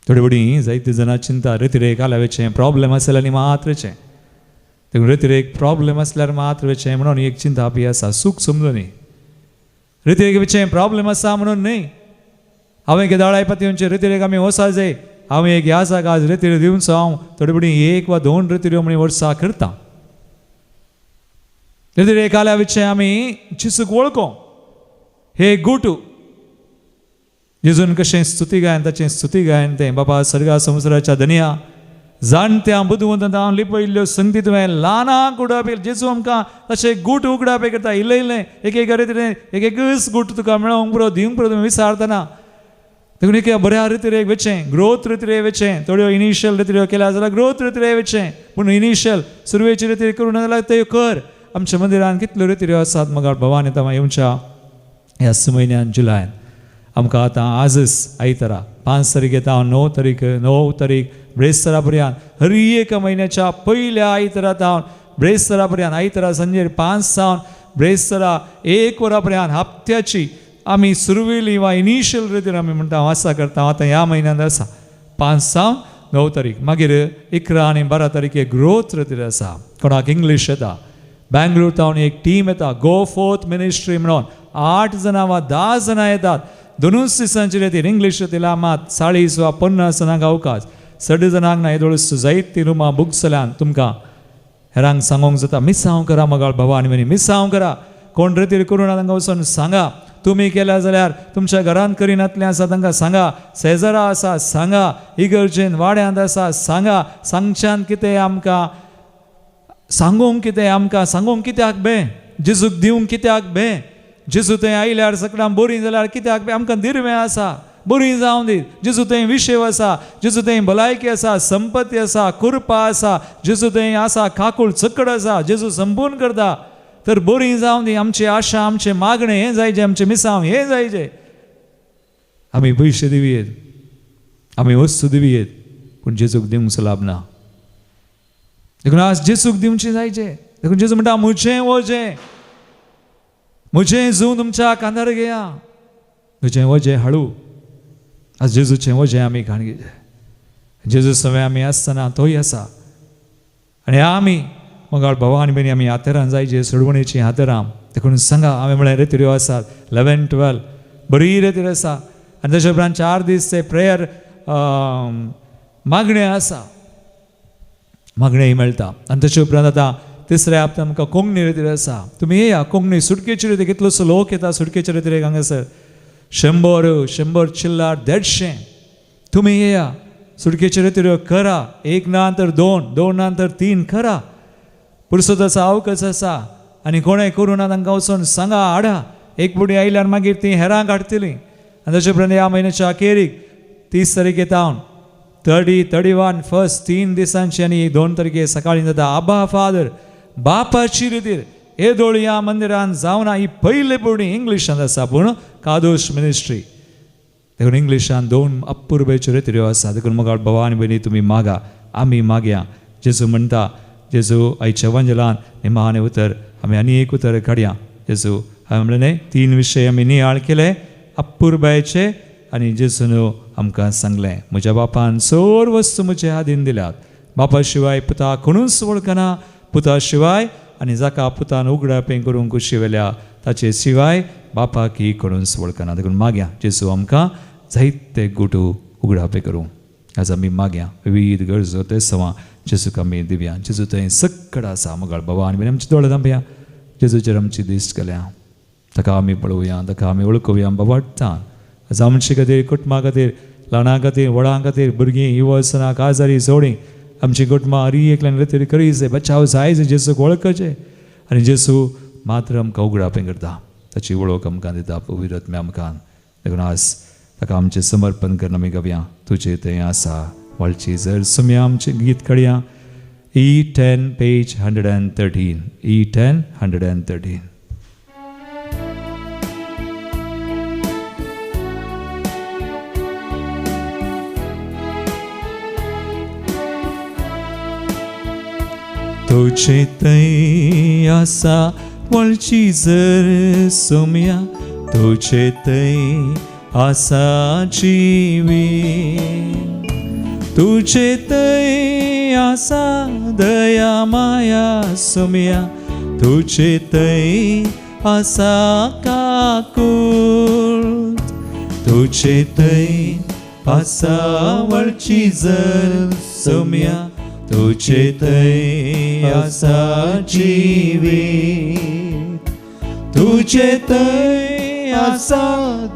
थोडी बडी जायतीं जाणां चिंता रेतीरेक आल्यावेचें प्रॉब्लेम आसलें आनी मात्रचें देखून रेतीरेक प्रॉब्लेम आसल्यार मात्र वेचें म्हणून एक चिंता बी आसा सूख समजून न्ही रेतीरेक वेचें प्रॉब्लेम आसा म्हणून न्ही हांवें केदाळाय पातयेवचे रेतीरेक आमी वसा जाय हांव एक ह्या जागा आज रेतीर दिवचो हांव थोडी बडी 1 वा 2 रेतीऱ्यो म्हणी वर्सां करता रेतीरेक आल्या वेचें आमी चिसूक वळखो हे गुटू जेजून कशें स्तुती गायन ताचें स्तुती गायन तें बाबा सर्गा संवसाराच्या धन्या जाणट्या बुदवंतां लिपयल्ल्यो संगती तुवें ल्हानाक उडोवप जेजू आमकां तशें गूट उगडावप करता इल्लें एक रेतीरें एकच गूट तुका मेळोंक पुरो दिवंक पुरो तुवें विचारतना देखून एक बऱ्या रितीरे वेचें ग्रोथ रितीरे वेचें थोड्यो इनिशियल रितीऱ्यो केल्या जाल्यार ग्रोथ रितीरे वेचें पूण इनिशियल सुरवेची रितीर करूं ना जाल्यार त्यो कर. आमच्या मंदिरान कितल्यो रितीऱ्यो आसात मगाळ भवान येता येवच्या ह्या म्हयन्यान जुलायन आमकां आतां आजच आयतारा 5 तारीख येता 9 तारीख ब्रेस्तरा पर्यंत हर एक म्हयन्याच्या पयल्या आयतारा तावन ब्रेस्तरा पर्यंत आयतारा संजेर 5 सावन ब्रेस्तरा 1 वरा पर्यंत हप्त्याची आमी सुरवेली वा इनिशियल रितीर आमी म्हणटा वासा करता. आतां ह्या म्हयन्यांत आसा 5 सावन 9 तारीख. मागीर 11 आनी 12 तारीख ग्रोथ रितीर आसा. कोणाक इंग्लीश येता बँगलोर तावन एक टीम येता गो फोर्थ मिनिस्ट्री म्हणून 8 जाणां वा 10 जाणां येतात. 2 दिसांची रितीर इंग्लीश रितीला मात 40 वा 50 जाणांक अवकाश 60 जाणांक ना येदोळस जायतीं रुमां बूक जाल्यान तुमकां हेरांक सांगूंक जाता मिसांव करा मगाळ भवानी म्हणी मिसांव करा. कोण रितीर करूं ना तांकां वचून सांगा. तुमी केल्या जाल्यार तुमच्या घरांत करिनातलें आसा तांकां सांगा. शेजारा आसा सांगा. इगर्जेन वाड्यांत आसा सांगा. सांगच्यान कितें आमकां सांगूंक कितें आमकां सांगूंक कित्याक बे जेजूक दिवंक कित्याक बे जेजू थंय आयल्यार सगळ्यां बरीं जाल्यार कित्याक बे आमकां दिरवें आसा बरीं जावं दी. जेजू थंय विशेव आसा जेजू थंय भलायकी आसा संपत्ती आसा कृपा आसा जेजू थंय आसा काकूळ चकड आसा जेजू संपूर्ण करता. तर बरीं जावं दी. आमची आशा आमचें मागणें हें जायचें आमचें मिसांव हें जायचें. आमी पयशे दिवयेत आमी वस्तू दिवयेत पूण जेजूक दिवंक लाभना. देखून आज जेजूक दिवचें जायचें. देखून जेजू म्हणटा म्हजें वजें म्हजें जूं तुमच्या कांदार घेया तुजें वजें हाडू. आज जेजूचें वजें आमी घाण घेतलें. जेजू सवय आमी आसतना तोय आसा आनी आमी मगाळ भवानी बेनी आमी हातेरां जायचे सोडवणेचीं हातेरां. देखून सांगा हांवें म्हळें रितीऱ्यो आसात 11-12 बरी रितीर आसा आनी तेजे उपरांत 4 दीस ते प्रेयर मागणें आसा मागणेय मेळटा. आनी तेजे उपरांत आतां तिसऱ्या हप्त्यान आमकां कोंकणी रितीर आसा. तुमी येया कोंकणी सुटकेची रितीर कितलोसो लोक येता सुटकेच्या रितीरेक हांगासर 100 चिल्लार 150 तुमी येया सुटकेच्यो रितीऱ्यो करा. 1 ना तर 2 ना तर 3 करा. पुरसोत आसा अवकाश आसा आनी कोणें करूं ना तांकां वचून सांगा हाडा. एक बुडी आयल्यार मागीर तीं हेरांक हाडटलीं आनी तेजे उपरांत ह्या म्हयन्याच्या अखेरीक 30 तारीख येतावन 30-31 फर्स्ट 3 दिसांची आनी 2 तारखेक सकाळीं जाता आबा फादर बापाची रितीर येदोळ ह्या मंदिरान जावना. ही पयली बुडी इंग्लिशांत आसा पूण कादोश मिनिस्ट्री. देखून इंग्लिशान 2 अपुर्बेच्यो रितीऱ्यो आसा. देखून मगाळ भवानी भयणी तुमी मागा आमी मागया. जेजू म्हणटा जेजू आयच्या वंजलान निमाणें उतर आमी आनी एक उतर काडया. जेजू हांवें म्हणलें 3 विशय आमी नियाळ केले अपुर्बायेचे आनी जेजून आमकां सांगलें म्हज्या बापान चड वस्तू म्हज्या हातीन दिल्यात. बापा शिवाय पुता कोणूच वळखना पुता शिवाय आनी जाका पुतान उगडापें करूंक शिवल्या ताचे शिवाय बापाक ही कोणूच वळखना. देखून मागया जेजू आमकां जायते गुटू उगडापें करूं. आज आमी मागया विविध गरजो ते सवां जेजूक आमी दिवया. जेजू थंय सक्कड आसा मगाळ भवानी बीन आमचे दोळे धांपया. जेजूचेर आमची दिश्ट घाल्या ताका आमी पळोवया ताका आमी वळखुया बाबाटान. आज आमचे खातीर कुटुंबा खातीर ल्हानां खातीर व्हडां खातीर भुरगीं युवसनां काजारी जोडीं आमची कुटुंबां हरी एकल्यान रितीर करीचे बचाव जायचे जेजूक वळखचे आनी जेजू मात्र आमकां उगडापें करता ताची वळख आमकां दिता पवित्र आत्म्या आमकां. देखून आज ताका आमचें समर्पण करून आमी गावया तुजें तें आसा वळची जर सुमया आमचें गीत काडया E10 पेज 113 E10 113. तुझे थंय आसा वळची जर सोम्या तुझे थंय आसा जिवीत तुझे थंय आसा दया माया सोम्या तुझे थंय आसा काकूळ तुझे थंय आसा वळची जर सोम्या तुझे थंय आसा जिवीत तुझे थंय आसा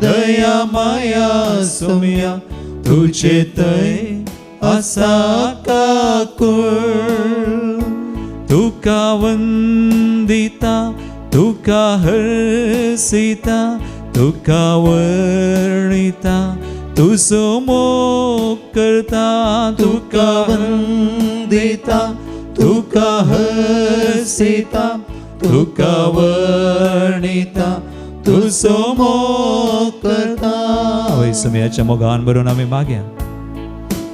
दया माया सोम्या तुझे थंय आसा काकूळ तुका वंदिता तुका हर्षिता तुका वर्णिता तुजो मोग करता तुका वंदिता तुका हसिता तुका वर्णिता तुजो मोग करता. हय समयाच्या मोगान भरून आमी मागया.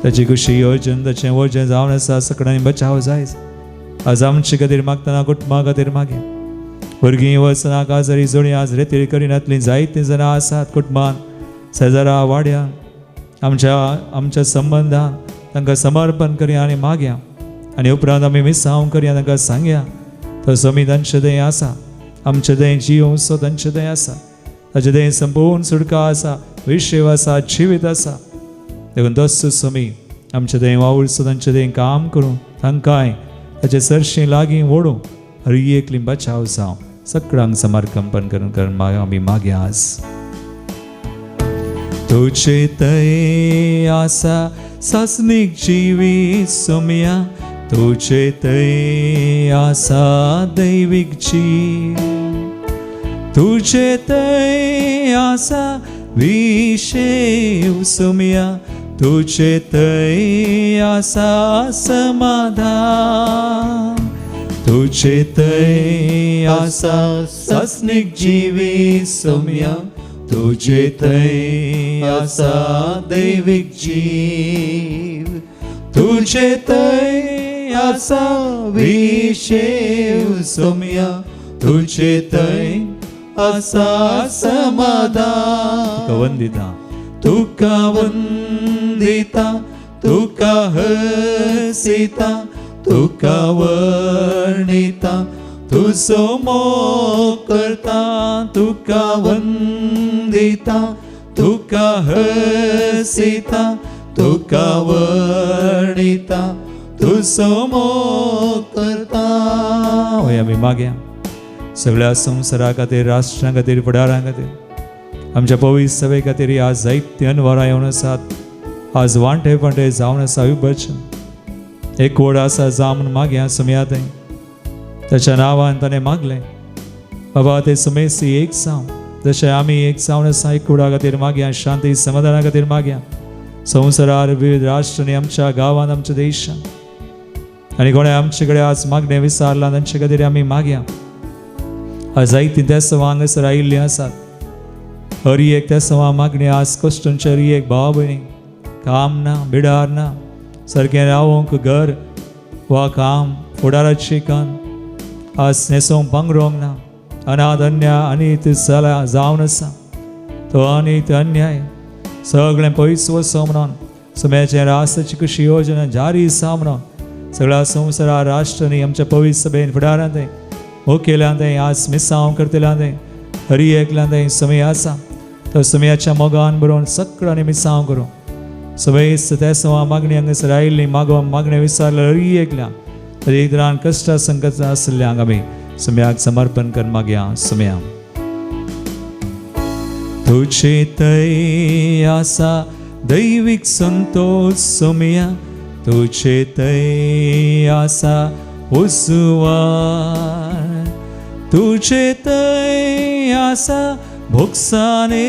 ताची खुशी योजन ताचें वचन जावन आसा सकडांनी बचाव जायच. आज आमचे खातीर मागतना कुटुंबा खातीर मागया. भुरगीं वचना काजारी जोडी आज रेतीर करिनातलीं जायतीं जाणां आसात कुटुंबान शेजारा वाड्या आमच्या संबंधान तांकां समर्पण करया आनी मागया. आनी उपरांत आमी मिसांव करया तांकां सांगया तसो आमी तांचे दय आसा. आमचे दय जीव सो तांचे दय आसा. ताचे दय संपूर्ण सुटका आसा, विश्व आसा, जिवीत आसा. देखून तसोच आमी आमचे दय वावूरसो तांचे दय काम करूं तांकांय ताचे सरशी लागीं ओडूं हर एकली बचाव जावं सगळ्यांक समर्पण करून आमी मागया. आज तुझे तय आसा सासनीक जिवी सोम्या. तुझे तय आसा दैवीक जीव. तुझे तय आसा विशेव सोम्या. तुझे तय आसा समाधान. तुझे तय आसा सासनीक जिवी सोम्या. तुझे तय आसा दैवीक जीव. तुझे तय आसा विशेव सोम्या. तुझे तय आसा समाधान. वंदिता तुका वंदिता तुका हसिता तुका वर्णिता तुजो मोग करता. तुका वंदिता तुका हसिता तुका वर्णिता तुजो मोग करता. होय आमी मागया सगळ्या संवसारा खातीर, राष्ट्रां खातीर, फुडारां खातीर, आमच्या पवित्र सभे खातीर आज जायतीं अनवरां येवन आसात. आज वांटे फांटे जावन आसा विभजन. एक वड आसा जा म्हूण मागया सुमया थंय. ताच्या नांवान ताणें मागलें बाबा ते सुमेसी एक जावं जशें आमी एक जावन आसा. एक वडा खातीर मागया, शांती समाधाना खातीर मागया. संवसारार विविध राष्ट्र आनी आमच्या गांवांत, आमच्या देशांत आनी कोणें आमचे कडेन आज मागणें विचारलां तांचे खातीर आमी मागया. आज जायतीं तेसवां हांगासर आयिल्लीं आसात. हर एक तेसवां मागणी आज कश्टांचे हर एक भाव भयणी काम ना, बिडार ना, सारकें रावंक घर वा काम, फुडाराची कान आज न्हेसोवंक पांघरूंक ना. अनाथ अन्याय अनित जावन आसा. तो अनित अन्याय सगळें पयस वचो म्हणून सुम्याचेर रासाची कशी योजना जारी आसा म्हणून सगळ्या संवसारा राष्ट्रांनी आमच्या पवित्र सभेन फुडारांत मुखेल्यांत आज मिसांव करतल्यांत हर एकल्यांत समय आसा. तो समयाच्या मोगान बरोवन सगळ्यांनी मिसांव करूं. समेस तेसवां मागणी हांगासर आयिल्लीं मागणें विचारलें हर एकल्या हर एक तरान कश्टां संकट आसल्यांक आमी समयाक समर्पण करून मागया. समया तुझे तय आसा दैवीक संतोष सोम्या. तुझे तय आसा उजवाड. तुझे तय आसा भोगसाने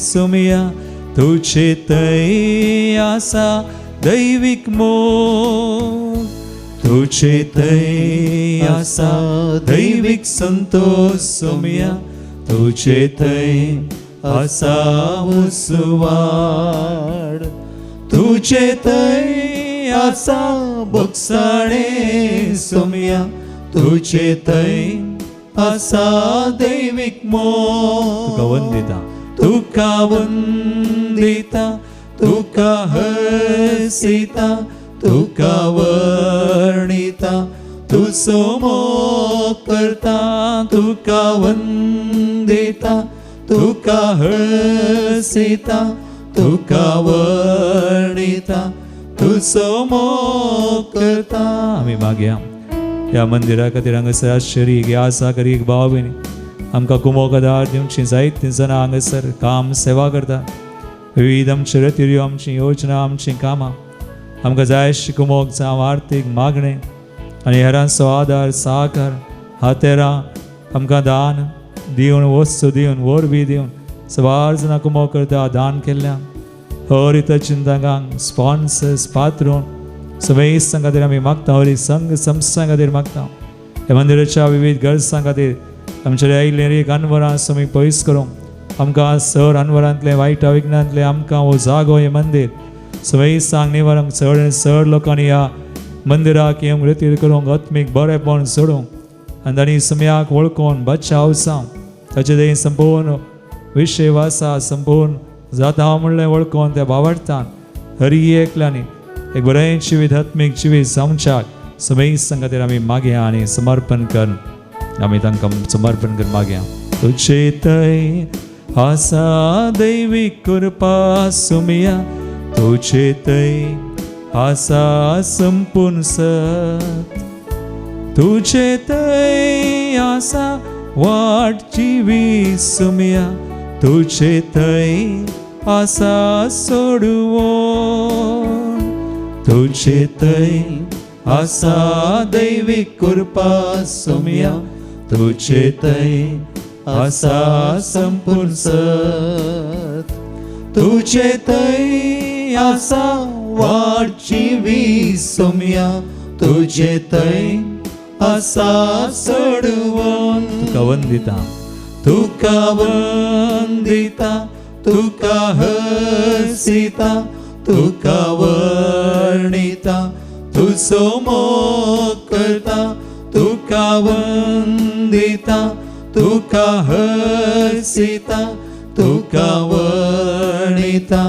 सोम्या. तुझे तय आसा दैवीक मोग. तुझे तय आसा दैवीक संतोष सोम्या. तुझे तय आसा उजवाड. तुझे तय आसा भोगसाणे सोम्या. तुझे तय आसा दैवीक मोग. तुका वंदिता तुका वंदिता तुका हसिता तुका वर्णिता तुजो मोग करता. तुका वंदिता तुका हसिता तुका वर्णिता तुजो मोग करता. आमी मागया ह्या मंदिरा खातीर हांगासर आश्चर्य एक आसा करी एक भाव भयणी आमकां कुमोक आदार दिवची जायतीं जाणां हांगासर काम सेवा करता. विविध आमच्यो रतिऱ्यो, आमची योजना, आमचीं कामां आमकां जाय अशी कुमोक जावं आर्थीक मागणें आनी हेरांचो आदार सहकार हातेरां आमकां दान दिवन, वस्तू दिवन, वरवीं दिवन सवार जाणां कुमोक करता. दान केल्ल्यान हरिता चिंतांगांक स्पॉन्सर्स पात्रून सगळे संघ खातीर आमी मागता. हरी संघ संस्थां खातीर मागता. ह्या मंदिराच्या विविध गरजां खातीर आमच्या आयिल्लें एक अनवरां आमी पयस करूंक आमकां सर अनवरांतले वायटा विघ्नांतले आमकां हो जागो हे मंदिर सगळे सांग निवारंक चड लोकांनी ह्या मंदिराक येवंक रितीर करूंक आत्मीक बरेपण सोडूंक आनी तांणी सम्याक वळखून बचाव सांग ताचे देय संपूर्ण विशय वासा संपूर्ण जाता म्हणलें वळखून त्या भावार्थान हरी एकल्यानी एक बरें जिवीत आत्मीक जिवीत जावच्याक सगळे खातीर आमी मागया आनी समर्पण कर आमी तांकां समर्पण कर मागया. तुजे थंय आसा दैवीक कृपा सुमिया तुजे थंय आसा संपूर्ण सत तुजे थंय आसा वाट जिवी सुमिया तुजे थंय आसा सोडवोन तुजे थंय आसा दैवीक कृपा सुमिया तुजे थंय आसा संपूर्ण सत तुजे थंय आसा वाट जिवी सुमिया तुजे थंय आसा सोडवोन तुका वंदिता तुका हसिता तुका वर्णिता तुजो मोग करता तुका वंदिता तुका हसिता तुका वर्णिता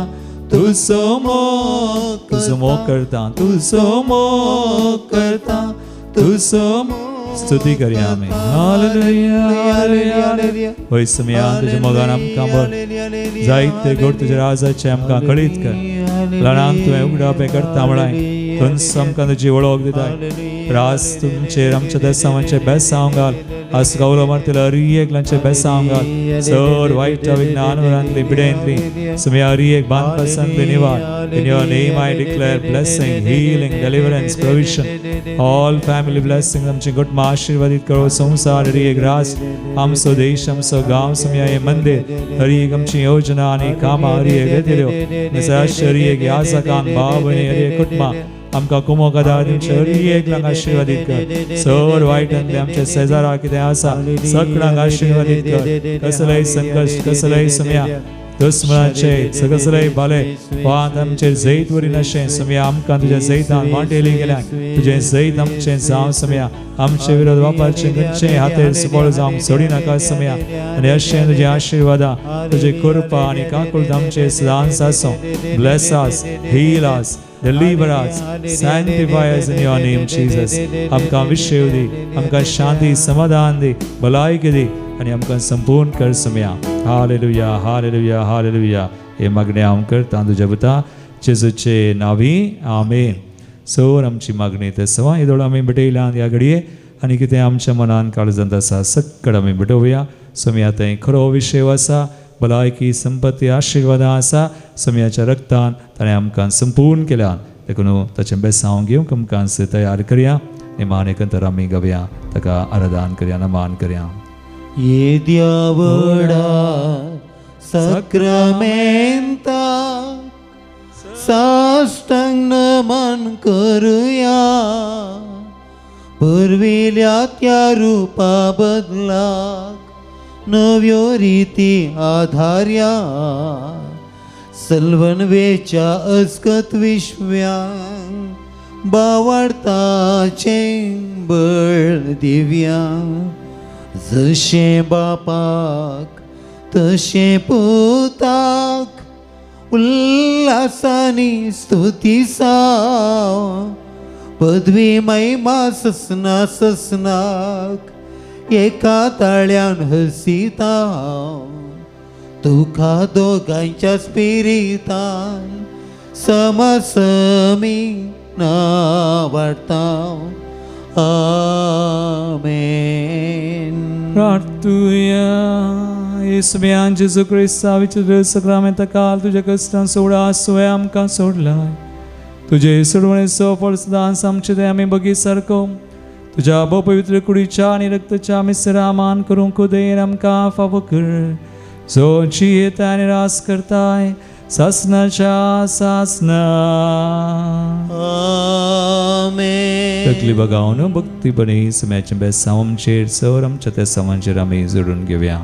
तुजो मोग करता तुजो मोग करता तुजो स्तुती करया आमी. Hallelujah hallelujah. होय समया तुज्या मोगान आमकां बळ जायते गोड तुज्या राजाचे आमकां कळीत कर. ल्हानांक तुवें उगडापे करता म्हळाय थंच आमकां तुजी वळख दिताय. रास तुमचेर आमच्या देसांवांचे बेसांव घाल. आस गौरव मारतील हरी एकल्यांचे बेसांव घाल. चड वायट विज्ञानवरांतली पिडेंतली समया हरी एक बांदपासांतली निवाड. In your name I declare blessing, healing, deliverance, provision, all family blessings. आमचे कुटुंब आशीर्वादित करो. संसार हरी एक रास आमचो देश आमचो गांव समया हे मंदिर हरी एक आमची योजना आनी कामां हरी एक येतल्यो. हरी एक ह्या सकान भाव भयणी हरी एक कुटुंबां आमकां कुमो कदाळ दिवचे हरी एकल्यांक आशीर्वादीत कर. चड वायटांतले आमच्या शेजारा कितें आसा सगळ्यांक आशीर्वादीत कर. कसलेय संकश्ट कसलेय समया दुस्मनाचे कसलेय बाले वाद आमचेर जैत वरी अशें समया आमकां तुज्या जैतान वांटेली गेल्या तुजें जैत आमचें जावं समया आमचे विरोध वापरचें खंयचेय हातेर सुबळ जावंक सोडी नाका समया. आनी अशें तुजें आशिर्वादा तुजी कृपा आनी काकूळट आमचेर सदांच आसूं. Bless us, heal us, deliver us, sanctify us in your name Jesus. आमकां विशय दी आमकां शांती समाधान दी भलायकी दी आनी आमकां संपूर्ण कर समया. हालेलुया हालेलुया हालेलुया. हे मागणें हांव करता तुज्या पुता जेजूचे नांवी आमेन. सोर आमची मागणी ते सवा येदोळ आमी भेटयल्यात ह्या घडये आनी कितें आमच्या मनान काळजांत आसा सक्कड आमी भेटोवया. समया थंय खरो विशय आसा भलायकी संपत्ती आशिर्वादां आसा समयाच्या रक्तान ताणें आमकां संपूर्ण केल्या. देखून ताचें बेसांव घेवंक आमकां तयार करया. निमान एकंतर आमी गावया ताका आराधन करया नमान करया. येद्या व्हडा सक्रामेंता साष्टांग नमन करुया. पुर्विल्या त्या रुपा बदलाक नव्यो रिती आधार्या. सल्वनवेच्या अस्कत विश्व्यांक बावार्थाचें बळ दिव्या. जशें बापाक तशें पुताक उल्हासानी स्तुती साव. पदवी महिमा ससना ससनाक एका ताळ्यान हसिता. तुका दोगांच्या स्पिरितान समसमी नावाडता. आमेन. प्रार्थुया. येसुम्यान जेजू क्रिस्ता विचित्र सक्रमेंता काल तुज्या कश्टां सोडा सोय आमकां सोडलाय. तुजे सोडवणेचो फळ सदांच आमचे ते आमी बगी सारको तुज्या पवित्र कुडीच्या आनी रक्ताच्या मिश्रामान करूंक खुदेर आमकां फावो कर. जो जियेता आनी रास करताय सासनाच्या सासना आमेन. तकली बघावन भक्तीपणे समाच्या बेसांव आमचेर सर आमच्या त्या सामांचेर आमी जोडून घेवया.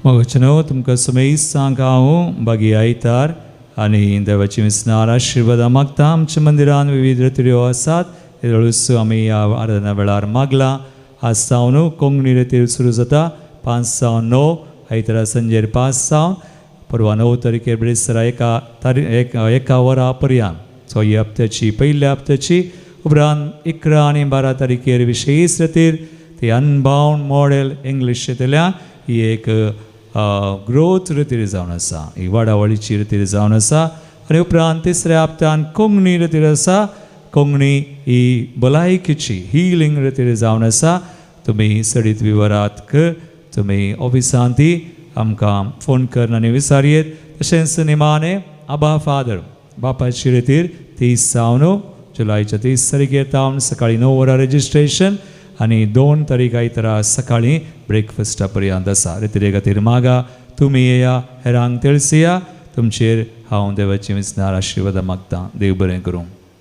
मगचनो तुमकां समेत सांगा हांव बागी आयतार आनी देवाची विस्नार आशिर्वाद मागता. आमच्या मंदिरान विविध रित्यो आसात. हळूच आमी ह्या आराधना वेळार मागला. आज सावन कोंकणी रितीर सुरू जाता 5 सावन 9, आयतारा संजेर 5 सावन, परवा 9 तारखेर ब्रेस्तारा एका वरा पर्यंत. सो ही हप्त्याची पयल्या हप्त्याची उपरांत 11 आनी 12 तारखेर विशेश रितीर ती अनबाउंड मॉडेल इंग्लिशींतल्यान ही एक ग्रोथ रितीर जावन आसा, ही वाडावळीची रितीर जावन आसा. आनी उपरांत तिसऱ्या हप्त्यान कोंकणी रितीर आसा. कोंकणी ही भलायकेची हिलिंग रितीर जावन आसा. तुमी सडीत विवरात तुमी ऑफिसांत ती आमकां फोन करून आनी विचारयेत. तशेंच निमाणे आबा फादर बापाची रितीर 30 सावन जुलायच्या 30 तारखेर तावन सकाळी 9 वरां रजिस्ट्रेशन आनी 2 तारीख आयतारा सकाळीं ब्रेकफास्टा पर्यंत आसा. रितीरे खातीर मागा. तुमी येया, हेरांक तेळसिया. तुमचेर हांव देवाची विस्नार आशिर्वाद मागतां. देव बरें करूं.